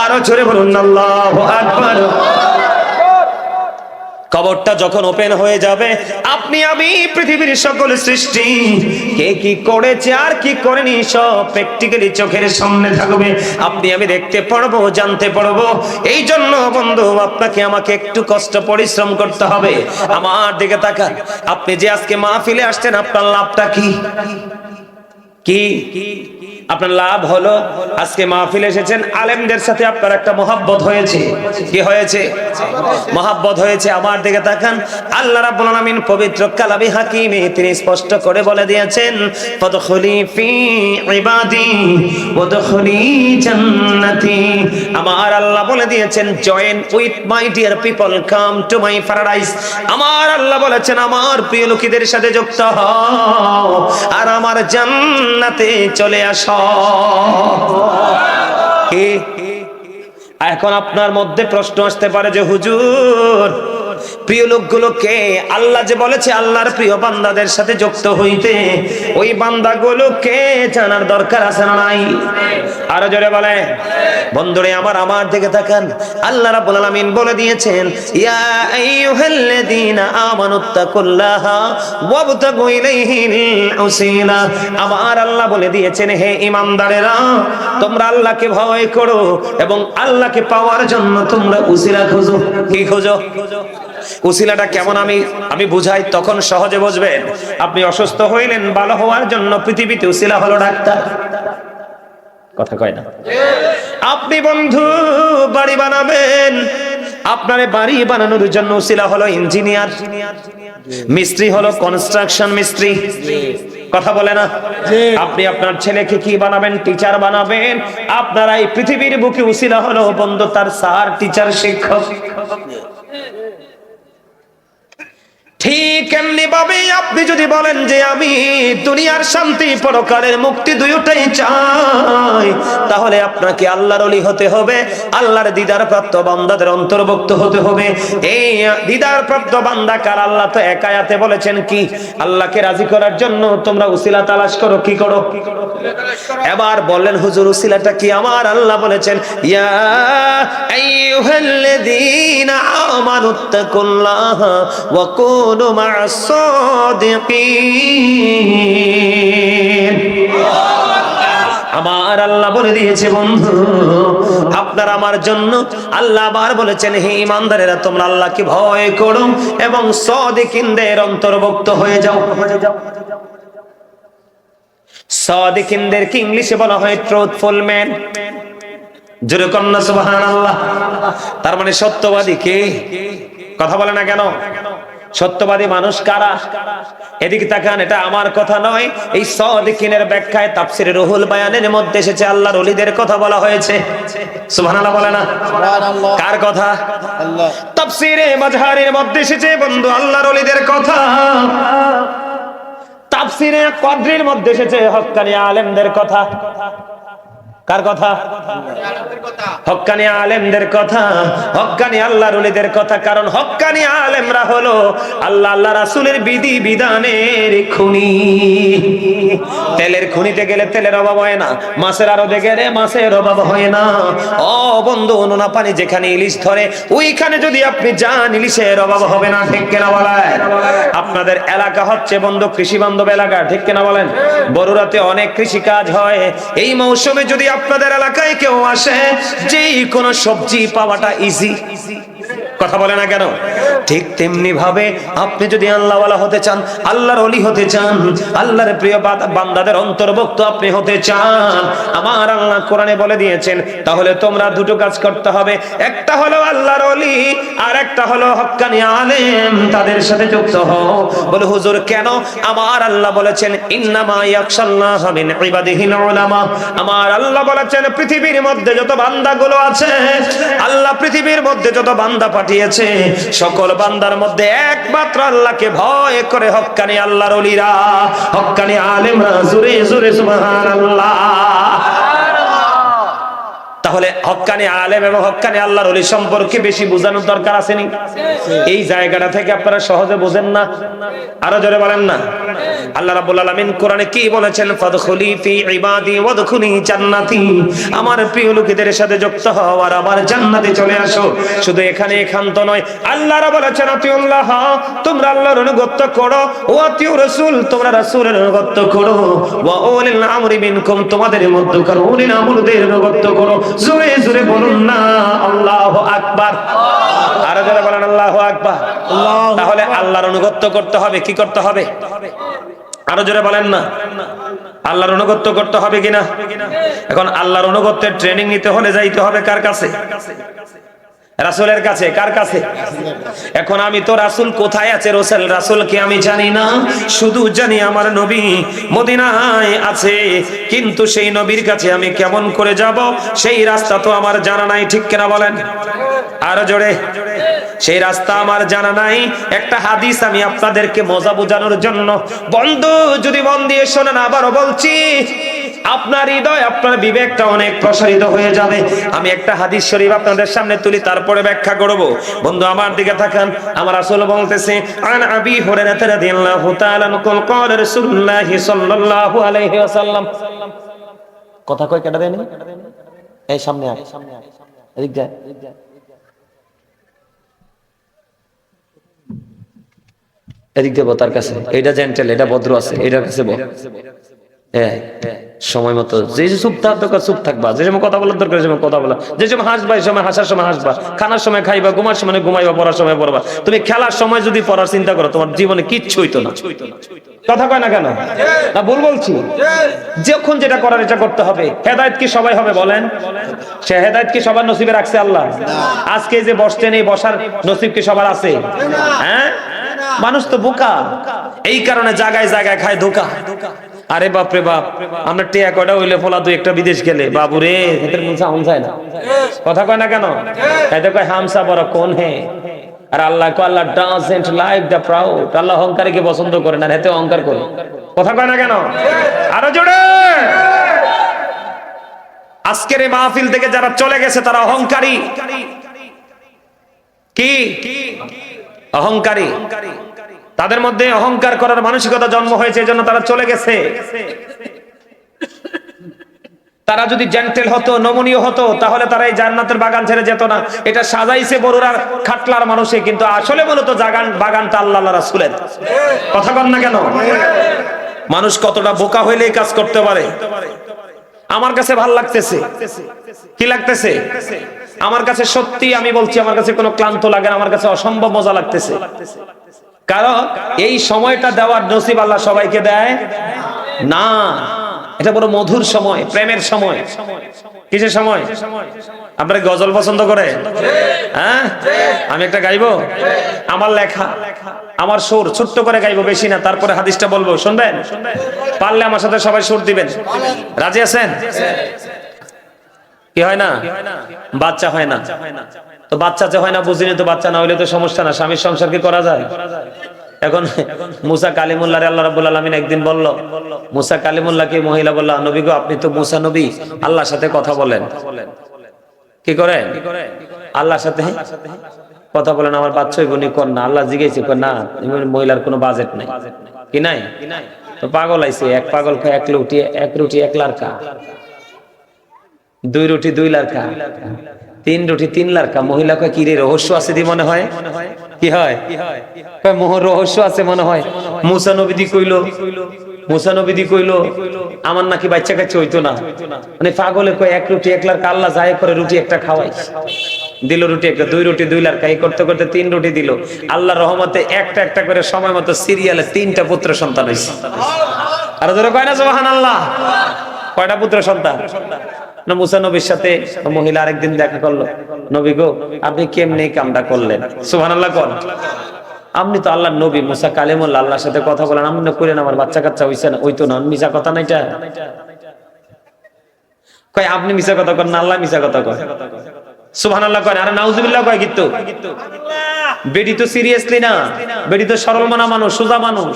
আরো জোরে বলুন আল্লাহু আকবার। কবরটা যখন ওপেন হয়ে যাবে, আপনি আমি পৃথিবীর সকল সৃষ্টি কে কি করেছে আর কি করেনি সব প্র্যাকটিক্যালি চোখের সামনে থাকবে। আপনি আমি দেখতে পারবো, জানতে পারবো। এই জন্য বন্ধু আপনাকে আমাকে একটু কষ্ট পরিশ্রম করতে হবে। আমার দিকে তাকান, আপনি যে আজকে মাহফিলে আসছেন, আপনার লাভটা কি? কি আপনার লাভ হলো? আজকে মাহফিলে এসেছেন, আলেমদের সাথে আপনার একটা মহব্বত হয়েছে। কি হয়েছে? মহব্বত হয়েছে। আমার দিকে তাকান, আল্লাহ রাব্বুল আলামিন পবিত্র কালামে হাকিমে তিনি স্পষ্ট করে বলে দিয়েছেন ফাদখুলি ফি ইবাদি ওয়াদখুলি জান্নাতি। আমার আল্লাহ বলে দিয়েছেন join with my dear people, come to my paradise. আমার আল্লাহ বলেছেন আমার প্রিয় লোকেদের সাথে যুক্ত হও আর আমার জান্নাতে চলে আসো। এখন আপনার মধ্যে প্রশ্ন আসতে পারে যে হুজুর প্রিয় লোকগুলোকে আল্লাহ যে বলেছে আল্লাহর প্রিয় বান্দাদের সাথে যুক্ত হইতে, ওই বান্দাগুলোকে জানার দরকার আছে না নাই? আরো জোরে বলে বন্ধুরে আমার দিকে তাকান, আল্লাহ রাব্বুল আলামিন বলে দিয়েছেন ইয়া আইয়ুহাল্লাযীনা আমানুত্তাকুল্লাহা ওয়াবতাগু ইলাইহিল উসিলা। আমার আল্লাহ বলে দিয়েছেন হে ঈমানদারেরা, তোমরা আল্লাহকে ভয় করো এবং আল্লাহকে পাওয়ার জন্য তোমরা উসিলা খোঁজো। কি খোঁজো? উসিলাটা কেমন আমি বুঝাই, তখন সহজে বুঝবেন। আপনি অসুস্থ হইলেন, ভালো হওয়ার জন্য পৃথিবীতে উসিলা হলো ডাক্তার। কথা কয় না? আপনি বন্ধু বাড়ি বানাবেন, আপনার বাড়ি বানানোর জন্য উসিলা হলো ইঞ্জিনিয়ার, মিস্ত্রি হলো কনস্ট্রাকশন মিস্ত্রি। কথা বলে না? আপনি আপনার ছেলেকে কি বানাবেন? টিচার বানাবেন। আপনারা এই পৃথিবীর বুকে উসিলা হলো বন্ধু তার স্যার, টিচার, শিক্ষক। ঠিক এমনি ভাবে আপনি যদি বলেন যে আমি দুনিয়ার শান্তি পরকালের মুক্তি দুইটাই চাই, তাহলে আপনাকে আল্লাহর ওলি হতে হবে, আল্লাহর দিদার প্রাপ্ত বান্দাদের অন্তর্ভুক্ত হতে হবে। এই দিদার প্রাপ্ত বান্দা কার? আল্লাহ তো এক আয়াতে বলেছেন কি, আল্লাহকে রাজি করার জন্য তোমরা উসিলা তালাশ করো। কি করো? এবার বললেন হুজুর উসিলাটা কি? আমার আল্লাহ বলেছেন ইয়া আইয়ুহাল্লাযীনা আমানুত্তাকুল্লাহা ওয়া কুনু মা'আস সাদিকিন। আমার আল্লাহ বলে দিয়েছে বন্ধু, আপনার আমার জন্য আল্লাহ আবার বলেছেন হে ঈমানদারেরা তোমরা আল্লাহকে ভয় করো এবং সাদিকিনদের অন্তর্ভুক্ত হয়ে যাও। সাদিকিনদেরকে ইংলিশে বলা হয় ট্রুথফুল ম্যান। জোরে কন্না সুবহানাল্লাহ। তার মানে সত্যবাদী কে? কথা বলে না কেন? সত্যবাদী মানুষ কারা? এদিকে তাকান, এটা আমার কথা নয়। এই সাদিকিনের ব্যাখ্যায় তাফসীরে রুহুল বায়ানের মধ্যে এসেছে আল্লাহর ওলিদের কথা বলা হয়েছে। সুবহানাল্লাহ বলে না? সুবহানাল্লাহ। কার কথা? আল্লাহ। তাফসীরে মাজহারির মধ্যে এসেছে বন্ধু আল্লাহর ওলিদের কথা। তাফসীরে কদরির মধ্যে এসেছে হক্কানি আলেমদের কথা। কার কথা? হক্কানি আলেমদের কথা, হক্কানি আল্লাহর ওলিদের কথা। কারণ হক্কানি আলেমরা হলো আল্লাহ আল্লাহ রাসূলের বিধি বিধানের খুনি। তেলের খুনিতে গেলে তেলের অভাব হয় না, মাছের আড়তে গেলে মাছের অভাব হয় না। ও বন্ধু, নোনা পানি যেখানে ইলিশ ধরে ওইখানে যদি আপনি যান ইলিশের অভাব হবে না। ঠিক কিনা বলেন? আপনাদের এলাকা হচ্ছে বন্ধু কৃষি বান্ধব এলাকা, ঠিক কিনা বলেন? বরুড়াতে অনেক কৃষি কাজ হয়। এই মৌসুমে যদি আপনাদের এলাকায় কেউ আসে, যে কোনো সবজি পাওয়াটা ইজি। কথা বলে না কেন? ঠিক তেমনি ভাবে আপনি যদি আল্লাহওয়ালা হতে চান, আল্লাহর ওলি হতে চান, আল্লাহর প্রিয় বান্দাদের অন্তর্ভুক্ত আপনি হতে চান, আমার আল্লাহ কোরআনে বলে দিয়েছেন, তাহলে তোমরা দুটো কাজ করতে হবে। একটা হলো আল্লাহর ওলি, আর একটা হলো হক্কানি আলেম, তাদের সাথে যুক্ত হও। বলে হুজুর কেন? আমার আল্লাহ বলেছেন ইন্নামা ইয়াখশাল্লাহ মিন ইবাদিহিল উলামা। আমার আল্লাহ বলেছেন পৃথিবীর মধ্যে যত বান্দাগুলো আছে, আল্লাহ পৃথিবীর মধ্যে যত বান্দা পাঠিয়েছে, সকল বান্দার মধ্যে একমাত্র আল্লাহকে ভয় করে হক্কানি আল্লাহর ওলিরা, হক্কানি আলেমরা। জোরে জোরে সুবহানাল্লাহ। তাহলে হক্কানি আলেম এবং হক্কানি আল্লাহর ওলি সম্পর্কে বেশি বোঝানোর দরকার আছে নি? এই জায়গাটা থেকে আপনারা সহজে বোঝেন না। আরো জোরে বলেন না। আল্লাহ রাব্বুল আলামিন কোরআনে কি বলেছেন? ফাদখুলি ফি ইবাদি ওয়াদখুলি জান্নাতি। আমার প্রিয় লোকেদের সাথে যুক্ত হও আর আমার জান্নাতে চলে আসো। শুধু এখানে একান্ত নয়, আল্লাহর বলেছেন আতিউল্লাহ, তোমরা আল্লাহর অনুগত করো, ওয়া আতিউ রাসূল, তোমরা রাসূলের অনুগত করো, ওয়া উলিল আমরি মিনকুম, তোমাদের মধ্যকার উলিল আমরদের অনুগত করো। জোরে জোরে বলুন না আল্লাহু আকবার। আর যারা বলেন আল্লাহু আকবার। তাহলে আল্লাহর অনুগত করতে হবে। কি করতে হবে? আরো জোরে বলেন না। আল্লাহর অনুগত করতে হবে কিনা? এখন আল্লাহর অনুগত্যের ট্রেনিং নিতে হলে যাইতে হবে কার কাছে? রাসূলের কাছে। কার কাছে? এখন আমি তো রাসূল কোথায় আছে, রাসূলকে আমি জানি না, শুধু জানি আমার নবী মদিনায় আছে। কিন্তু সেই নবীর কাছে আমি কেমন করে যাব, সেই রাস্তা তো আমার জানা নাই। ঠিক কিনা বলেন? আরো জোরে। সেই রাস্তা আমার জানা নাই। একটা হাদিস আমি আপনাদেরকে মজা বোঝানোর জন্য, বন্ধু যদি মন দিয়ে শোনেন, আবারও বলছি, আপনার হৃদয়, আপনার বিবেকটা অনেক প্রসারিত হয়ে যাবে। আমি একটা হাদিস শরীফ আপনাদের সামনে তুলি, তারপরে ব্যাখ্যা করব। বন্ধু আমার দিকে তাকান। আমার রাসূল বলতেছে, আন আবি হুরায়রা রাদিয়াল্লাহু তাআলা আনহু قال রাসূলুল্লাহ সাল্লাল্লাহু আলাইহি ওয়াসাল্লাম। কথা কই কেডা দেনি? এই সামনে আয়, এদিক যা। এদিক দেব তার কাছে। এইটা জেন্টেল, এটা ভদ্র আছে, এটার কাছে বল। সময় মতো যে চুপ থাকার দরকার চুপ থাকবা, যে সময় কথা বলার দরকার সময় কথা বলা, যে সময় হাসবা এই সময় হাসার সময় হাসবা, খানার সময় খাইবা, ঘুমার সময় ঘুমাইবা, পড়ার সময় পড়বা। তুমি খেলার সময় যদি পড়ার চিন্তা করো, তোমার জীবনে কিচ্ছু হইতো না। কথা কয় না কেন? না ভুল বলছি? যখন যেটা করার এটা করতে হবে। হেদায়েত কি সবাই হবে বলেন? সে হেদায়েত কি সবার নসিবে রাখছে আল্লাহ? আজকে যে বসছেন, এই বসার নসিব কি সবার আছে? হ্যাঁ, মানুষ তো বোকা, এই কারণে জায়গায় জায়গায় খায় ধোকা। আরে বাপ রে বাপ, আমরা টিয়া কয়টা হইলে ফলা দুই একটা বিদেশ গেলে বাবু রে এদের মন চায় না, কথা কয় না কেন? এতে কয় হামসা বড় কোন হে। আর আল্লাহ কো আল্লাহ ডাজন্ট লাইক দ্য প্রাউড, আল্লাহ অহংকারীকে পছন্দ করে না, এতে অহংকার করে, কথা কয় না কেন? আরো জোরে। আজকের এই মাহফিল থেকে যারা চলে গেছে তারা অহংকারী। কি অহংকারী? তাদের মধ্যে অহংকার করার মানসিকতা জন্ম হয়েছে, এজন্য তারা চলে গেছে। তারা যদি জেন্টেল হতো, নমনীয় হতো, তাহলে তারা এই জান্নাতের বাগান ছেড়ে যেত না। এটা সাজাইছে বড়ুরার খাটলার মানুষে, কিন্তু আসলে মূলত বাগানটা আল্লাহ রাসূলের, কথা কন না কেন? মানুষ কতটা বোকা হইলে এই কাজ করতে পারে। আমার কাছে ভাল লাগতেছে, কি লাগতেছে? আমার কাছে সত্যি আমি বলছি, আমার কাছে কোনো ক্লান্ত লাগে না, আমার কাছে অসম্ভব মজা লাগতেছে। কারণ এই সময়টা দেওয়ার নসিব আল্লাহ সবাইকে দেয় না। এটা বড় মধুর সময়, প্রেমের সময়। কিসের সময়? আপনারা গজল পছন্দ করে? হ্যাঁ, আমি একটা গাইবো, আমার লেখা, আমার সুর, ছোট্ট করে গাইবো, বেশি না, তারপরে হাদিসটা বলবো, শুনবেন? পারলে আমার সাথে সবাই সুর দিবেন। রাজি আছেন? কি হয় না? বাচ্চা হয় না তো, বাচ্চা যে হয় না বুঝিনি তো, বাচ্চা না হইলে তো সমস্যা না, স্বামীর সংসার কি করা যায়? এখন মুসা কালিমুল্লাহ রে আল্লাহ রাব্বুল আলামিন একদিন বলল, মুসা কালিমুল্লাহকে মহিলা বলল, নবী গো আপনি তো মুসা নবী, আল্লাহর সাথে কথা বলেন। কি করেন? আল্লাহর সাথে কথা বলেন, আমার বাচ্চা হইব নি? কোন না, আল্লাহ জিজ্ঞেস করে না, মহিলার কোনো বাজেট নাই, কি নাই? তো পাগল আইছে, এক পাগল খায় এক রুটি এক লারকা, 2 রুটি 2 লারকা, 3 রুটি 3 লারকা। মহিলা কয় কি রে, রহস্য আছে দি মনে হয়? কি হয়? কয় মোহর রহস্য আছে মনে হয়। মুসা নবী কইলো আমার নাকি বাচ্চা কাচ্চা হইতো না। মানে পাগলে কয় 1 রুটি 1 লারকা, আল্লাহ যায় করে রুটি একটা খাওয়াই, দিল রুটি একটা, 2 রুটি 2 লারকা, এই করতে করতে 3 রুটি দিল। আল্লাহর রহমতে একটা একটা করে সময় মতো সিরিয়ালে 3টা পুত্র সন্তান হইছে। আর ধরে কয় না সুবহানাল্লাহ? কয়টা পুত্র সন্তান? না মুসা নবীর সাথে মহিলা আরেকদিন দেখা করলো, নবী গো আপনি কেমনে কামটা করলেন? সুবহানাল্লাহ কোন? আপনি তো আল্লাহর নবী, মুসা কালিমুল্লাহ, আল্লাহর সাথে কথা বলেন, আপনি কইলেন আমার বাচ্চা কাচ্চা হইছে না, হইতো না, মিছা কথা না এটা? কয় আপনি মিছা কথা কন না, আল্লাহ মিছা কথা কয়। সুবহানাল্লাহ কয়। আরে নাউজুবিল্লাহ কয় কিন্তু। বেডি তো সিরিয়াসলি না, বেডি তো সরল মনা মানুষ, সোজা মানুষ।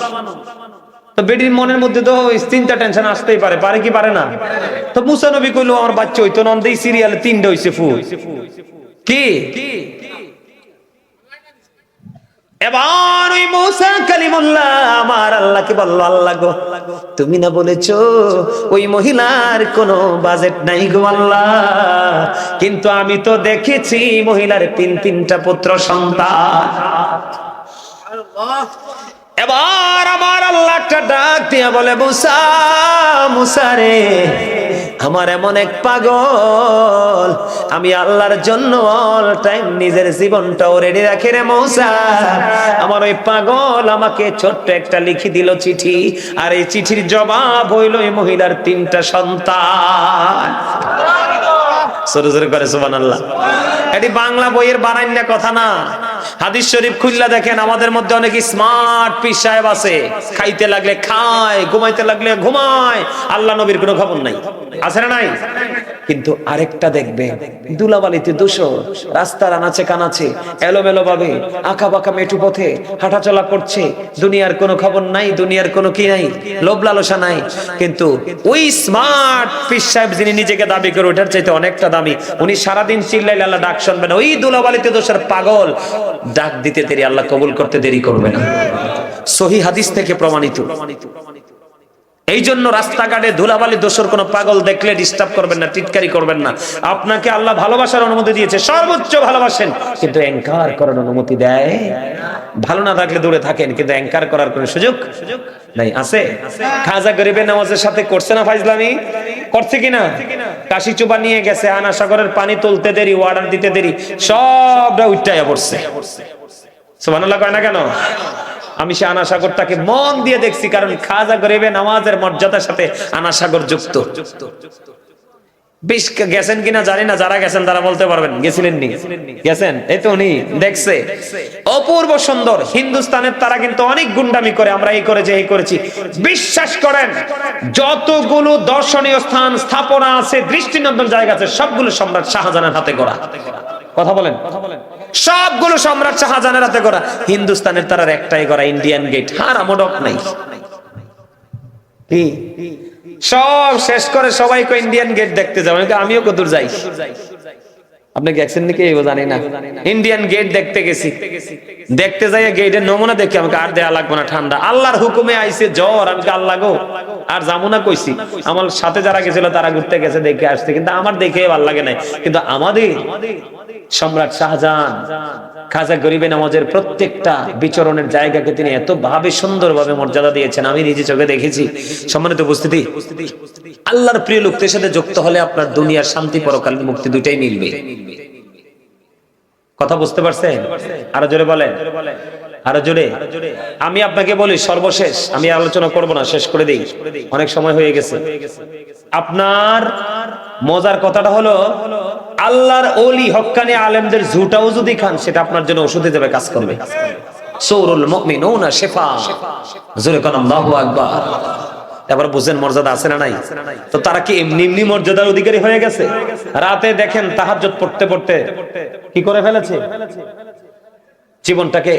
তো বেডির মনের মধ্যে তো চিন্তা টেনশন আসতেই পারে, পারে কি পারে না? তো মুসা নবী কইলো আমার বাচ্চা হইতো না, এই সিরিয়ালে 3টা হইছে ফুল। কি এবার ওই মুসা কালিমুল্লাহ আমার আল্লাহকে বলল, আল্লাহ গো তুমি না বলেছো ওই মহিলার কোনো বাজেট নাই গো আল্লাহ, কিন্তু আমি তো দেখেছি মহিলার 3টা পুত্র সন্তান। এবার আমার আল্লাহ একটা ডাক দিয়ে বলে, মুসা রে, আমার এমন এক পাগল, আমি আল্লাহর জন্য অল টাইম নিজের জীবনটাও রেডি রাখি রে মুসা। আমার ওই পাগল আমাকে ছোট্ট একটা লিখি দিল চিঠি, আর এই চিঠির জবাব হইল এই মহিলার 3টা সন্তান। সরে সরে করে সুবহানাল্লাহ। এটি বাংলা বইয়ের বানাইনা কথা না, হাদিস শরীফ খুললা দেখেন। আমাদের মধ্যে অনেক স্মার্ট পীর সাহেব আছে, খাইতে লাগলে খায়, ঘুমাইতে লাগলে ঘুমায়, আল্লাহ নবীর কোনো খবর নাই, আছে না নাই? কিন্তু আরেকটা দেখবে দুলাবালিতে দূষর, রাস্তার আনাচে কানাচে এলোমেলো ভাবে আঁকা বাঁকা মেটু পথে হাঁটাচলা করছে, দুনিয়ার কোনো খবর নাই, দুনিয়ার কোনো কি নাই, লোভ লালসা নাই। কিন্তু ওই স্মার্ট পীর সাহেব যিনি নিজেকে দাবি করে ওঠার চাইতে অনেকটা দামি, উনি সারাদিন চিল্লাইলে আল্লাহ ডাক শুনবে না। ওই দুলাবালিতে দোষের পাগল ডাক দিতে দেরি, আল্লাহ কবুল করতে দেরি করবে না। সহিহ হাদিস থেকে প্রমাণিত। এই জন্য রাস্তাঘাটে ধুলাবালি দোষর কোন পাগল দেখলে ডিস্টার্ব করবেন না, টিটকারি করবেন না। আপনাকে আল্লাহ ভালোবাসার অনুমতি দিয়েছে, সর্বোচ্চ ভালোবাসেন, কিন্তু অ্যাঙ্কার করার অনুমতি দেয়। ভালো না থাকলে দূরে থাকেন, কিন্তু অ্যাঙ্কার করার কোন সুযোগ নাই। আছে? খাজা গরিবের নামাজের সাথে করছে না ফাইজলামি? করছে কিনা? কাশি চুবা নিয়ে গেছে, আনা সাগরের পানি তুলতে দেরি, অর্ডার দিতে দেরি, সবটা উল্টাইয়া পড়ছে। সুবহানাল্লাহ কয় না কেন? আমি সে আনা সাগরটাকে মন দিয়ে দেখছি, কারণ খাজা গরিবে নামাজের মর্যাদার সাথে আনা সাগর যুক্ত। বিষ গেছেন কিনা জানি না, যারা গেছেন তারা বলতে পারবেন। গেছিলেন নি? গেছেন? এই তো উনি দেখছে, অপূর্ব সুন্দর। হিন্দুস্তানের তারা কিন্তু অনেক গুন্ডামি করে, আমরা এই করেছি এই করেছি। বিশ্বাস করেন, যতগুলো দর্শনীয় স্থান স্থাপনা আছে, দৃষ্টিনন্দন জায়গা আছে, সবগুলো সম্রাট শাহজাহানের হাতে গড়া। কথা বলেন, সবগুলো সম্রাট শাহজাহানের হাতে গড়া। হিন্দুস্তানের তারার একটাই গড়া, ইন্ডিয়ান গেট। হারামোডক নাই কি? সব শেষ করে সবাই কো ইন্ডিয়ান গেট দেখতে যাবো। আমিও কত দূর যাই, আপনি গেছেন নাকি জানি না। ইন্ডিয়ান গেট দেখতে গেছি, দেখতে যাই গেটের নমুনা দেখি, আমাকে আর দেয়া লাগবে না, ঠান্ডা। আল্লাহর হুকুমে আইছে জ্বর, আমি আল্লাহ গো আর যাবো না কইছি। আমার সাথে যারা গেছিল তারা ঘুরতে গেছে, দেখে আসছে, কিন্তু আমার দেখে ভালো লাগে নাই। কিন্তু আমাদের সম্রাট শাহজাহান খাজা গরিবে নওয়াজের প্রত্যেকটা বিচরণের জায়গাকে তিনি এত ভাবে সুন্দরভাবে মর্যাদা দিয়েছেন, আমি নিজে চোখে দেখেছি। সম্মানিত উপস্থিতি, আল্লাহর প্রিয় লোকদের সাথে যুক্ত হলে আপনার দুনিয়ার শান্তি, পরকালের মুক্তি দুটাই মিলবে। কথা বুঝতে পারছেন? আরো জোরে বলেন, আরো জোরে। আমি আপনাকে বলি, সর্বশেষ আমি আলোচনা করব না, শেষ করে দেই, অনেক সময় হয়ে গেছে। আপনার মজার কথাটা হলো, আল্লাহর ওলি হক্কানি আলেমদের ঝুটাও যদি খান, সেটা আপনার জন্য ওষুধ হিসেবে কাজ করবে। সূরুল মুমিনুনা শিফা, জোরে কোন আল্লাহু আকবার। এবার বুঝেন মর্যাদা আছে না নাই? তো তারা কি এমনি এমনি মর্যাদার অধিকারী হয়ে গেছে? রাতে দেখেন তাহাজ্জুদ পড়তে পড়তে কি করে ফেলেছে, জীবনটাকে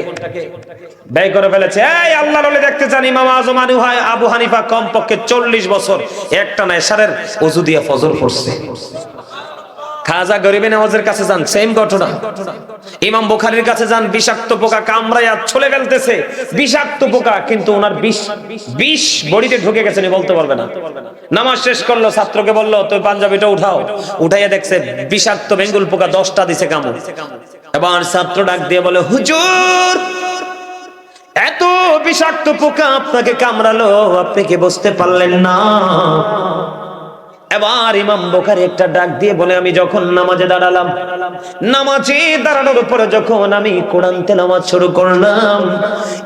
ব্যয় করে ফেলেছে। এই আল্লাহর ওলি দেখতে চান, ইমাম আজম আবু হানিফা কমপক্ষে 40 বছর একটানা এশারের ওযু দিয়ে ফজর পড়ছে। খাজা গরিবে নওয়াজের কাছে যান, সেম ঘটনা। ইমাম বুখারীর কাছে যান, বিষাক্ত পোকা কামড়ায়া ছলে ফেলতেছে, বিষাক্ত পোকা, কিন্তু ওনার বিষ বডিতে ঢুকে গেছে, বলতে পারবে না। নামাজ শেষ করলো, ছাত্রকে বলল তুই পাঞ্জাবিটা উঠাও, উঠাইয়া দেখছে বিষাক্ত বেঙ্গল পোকা 10টা দিছে কামড়। এবার ছাত্র ডাক দিয়ে বলে, হুজুর এত বিষাক্ত পোকা আপনাকে কামড়ালো, আপনি কি বুঝতে পারলেন না? এবার ইমাম বুখারী একটা ডাক দিয়ে বলে, আমি যখন নামাজে দাঁড়ালাম, নামাজে দাঁড়ানোর উপরে যখন আমি কোরআন তেলাওয়াত শুরু করলাম,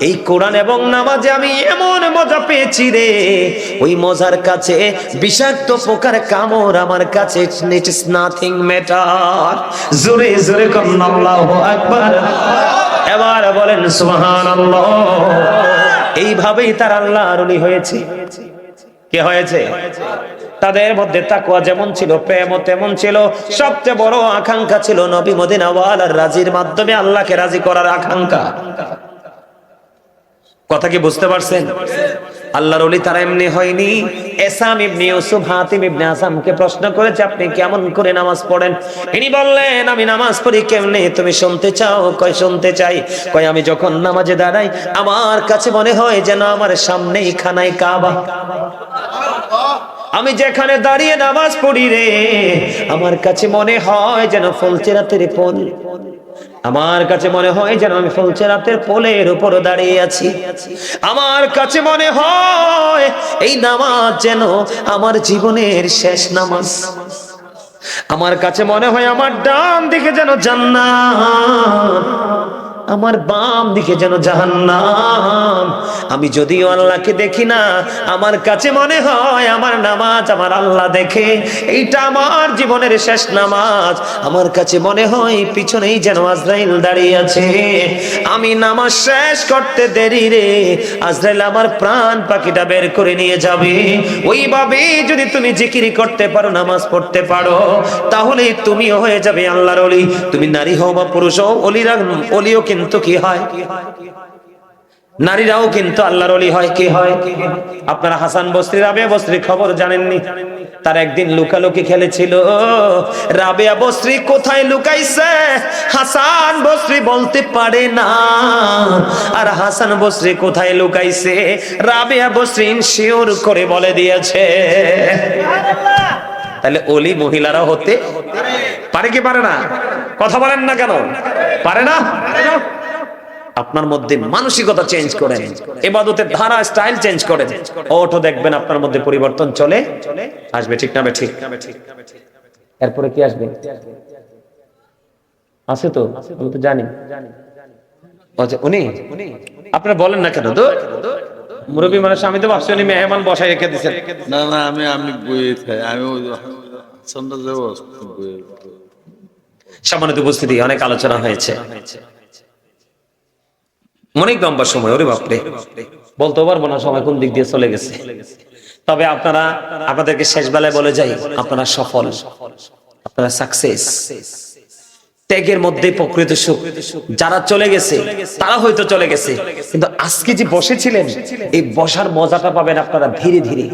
এই কোরআন এবং নামাজে আমি এমন মজা পেয়েছি রে, ওই মজার কাছে বিষাক্ত পোকার কামড় আমার কাছে ইট ইজ নাথিং ম্যাটার। জোরে জোরে কোন আল্লাহু আকবার। এবার বলেন সুবহানাল্লাহ। এইভাবেই তার আল্লাহর ওলি হয়েছে। কে হয়েছে? তাদের মধ্যে তাকওয়া যেমন ছিল, প্রেমও তেমন ছিল। সবচেয়ে বড় আকাঙ্ক্ষা ছিল নবী মদিনাওয়ালার রাজির মাধ্যমে আল্লাহকে রাজি করার আকাঙ্ক্ষা। কথা কি বুঝতে পারছেন? আল্লাহর ওলি তারা এমনি হয়নি। এসাম ইবনে ইউসুফ হাতিম ইবনে আসামকে প্রশ্ন করেছে, আপনি কেমন করে নামাজ পড়েন? ইনি বললেন, আমি নামাজ পড়ি কেমনে, তুমি শুনতে চাও? কয় শুনতে চাই। কয় আমি যখন নামাজে দাঁড়াই, আমার কাছে মনে হয় যেন আমার সামনেই খানায় কাবা। আমি যেখানে দাঁড়িয়ে নামাজ পড়ি রে, আমার কাছে মনে হয় যেন ফুলচেরাতের পোল, আমার কাছে মনে হয় যেন আমি ফুলচেরাতের পোলের উপর দাঁড়িয়ে আছি। আমার কাছে মনে হয় এই নামাজ যেন আমার জীবনের শেষ নামাজ। আমার কাছে মনে হয় আমার ডান দিকে যেন জান্নাত, আমার বাম দিকে যেন জাহান্নাম। আমি যদিও আল্লাহকে দেখি না, আমার কাছে মনে হয় আমার নামাজ আমার আল্লাহ দেখে। এইটা আমার জীবনের শেষ নামাজ। আমার কাছে মনে হয় পিছনেই যেন আজরাইল দাঁড়িয়ে আছে। আমি নামাজ শেষ করতে দেরি রে, আজরাইল আমার প্রাণ পাখিটা বের করে নিয়ে যাবে। ওইভাবে যদি তুমি জিকির করতে পারো, নামাজ পড়তে পারো, তাহলে তুমিও হয়ে যাবে আল্লাহর ওলি। তুমি নারী হও বা পুরুষ হও, ওলিও কিন্তু কি হয়, নারীরাও কিন্তু আল্লাহর ওলি হয়। কি হয়? আপনারা হাসান বসরি, রাবেয়া বসরির খবর জানেননি? তার একদিন লুকালুকি খেলেছিল। রাবেয়া বসরি কোথায় লুকাইছে হাসান বসরি বলতে পারে না, আর হাসান বসরি কোথায় লুকাইছে রাবেয়া বসরি ইনশিওর করে বলে দিয়েছে। তাহলে ওলি মহিলারা হতে পারে কি পারে না? কথা বলেন না কেন? পারে না? আপনার মধ্যে মানসিকতা চেঞ্জ করেন, ইবাদতের ধারা স্টাইল চেঞ্জ করেন, ওটো দেখবেন আপনার মধ্যে পরিবর্তন চলে আসবে। ঠিক না? ঠিক। এরপরে কি আসবে? আছে তো, আমি তো জানি। আচ্ছা, উনি আপনারা বলেন না কেন? তো মুরব্বী মানুষ, আমি তো ভাবছি উনি মেহমান বসাই রেখে দিচ্ছেন। না না, আমি বই খাই, আমি সম্মানিত উপস্থিতি, অনেক আলোচনা হয়েছে, অনেক লম্বা সময়, ওরে বাপরে বলতে পারবো না সময় কোন দিক দিয়ে চলে গেছে। তবে আপনাদেরকে শেষ বেলায় বলে যাই, আপনারা সফল, আপনারা সাকসেস। ত্যাগের মধ্যে প্রকৃত সুখ। যারা চলে গেছে তারা হয়তো চলে গেছে, কিন্তু আজকে যে বসেছিলেন এই বসার মজাটা পাবেন আপনারা ধীরে ধীরে।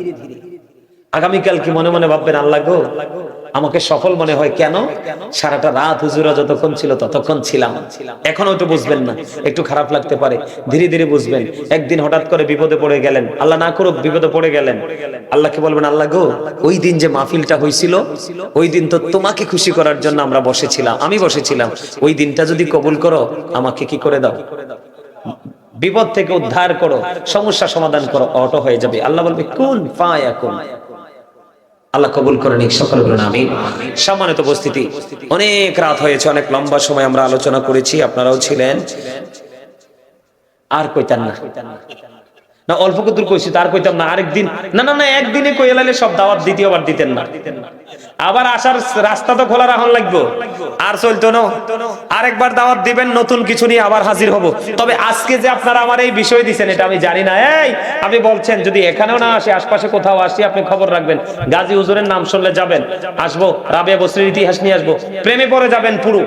আগামীকাল কি মনে মনে ভাববেন, আল্লাহ গো আমাকে সফল মনে হয় কেন? সারাটা রাত হুজুরা যতক্ষণ ছিল ততক্ষণ ছিলাম। এখনো একটু বুঝবেন না, একটু খারাপ লাগতে পারে, ধীরে ধীরে বুঝবেন। একদিন হঠাৎ করে বিপদে পড়ে গেলেন, আল্লাহ না করুক বিপদে পড়ে গেলেন, আল্লাহকে বলবেন, আল্লাহ গো ওই দিন যে মাহফিলটা হয়েছিল ওই দিন তো তোমাকে খুশি করার জন্য আমরা বসেছিলাম, আমি বসেছিলাম, ওই দিনটা যদি কবুল করো আমাকে কি করে দাও, বিপদ থেকে উদ্ধার করো, সমস্যা সমাধান করো, অটো হয়ে যাবে। আল্লাহ বলবে কুন ফায়াকুন। আল্লাহ কবুল করে নিক, সকলে বলুন আমিন। সম্মানিত উপস্থিতি, অনেক রাত হয়েছে, অনেক লম্বা সময় আমরা আলোচনা করেছি, আপনারাও ছিলেন। আর কইতাম না, না অল্প কত কইছি, তার কইতাম না আরেকদিন, না না না একদিনে কই এলাইলে সব দাওয়াত দ্বিতীয়বার দিতেন না। আবার আসার রাস্তা তো খোলা রাখা লাগবে, আর চলতো না, আরেকবার দাওয়াত দিবেন, নতুন কিছু নিয়ে আবার হাজির হব। তবে আজকে যে আপনারা আমার এই বিষয় দিচ্ছেন এটা আমি জানি না। এই আপনি বলছেন যদি এখানেও না আসি, আশপাশে কোথাও আসি, আপনি খবর রাখবেন। গাজী হুজুরের নাম শুনলে যাবেন, আসবো, রাবিয়া বসরির ইতিহাস নিয়ে আসবো, প্রেমে পড়ে যাবেন পুরো।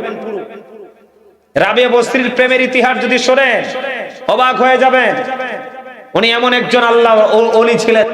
রাবিয়া বসরির প্রেমের ইতিহাস যদি শোনেন অবাক হয়ে যাবেন। উনি এমন একজন আল্লাহ ওলি ছিলেন।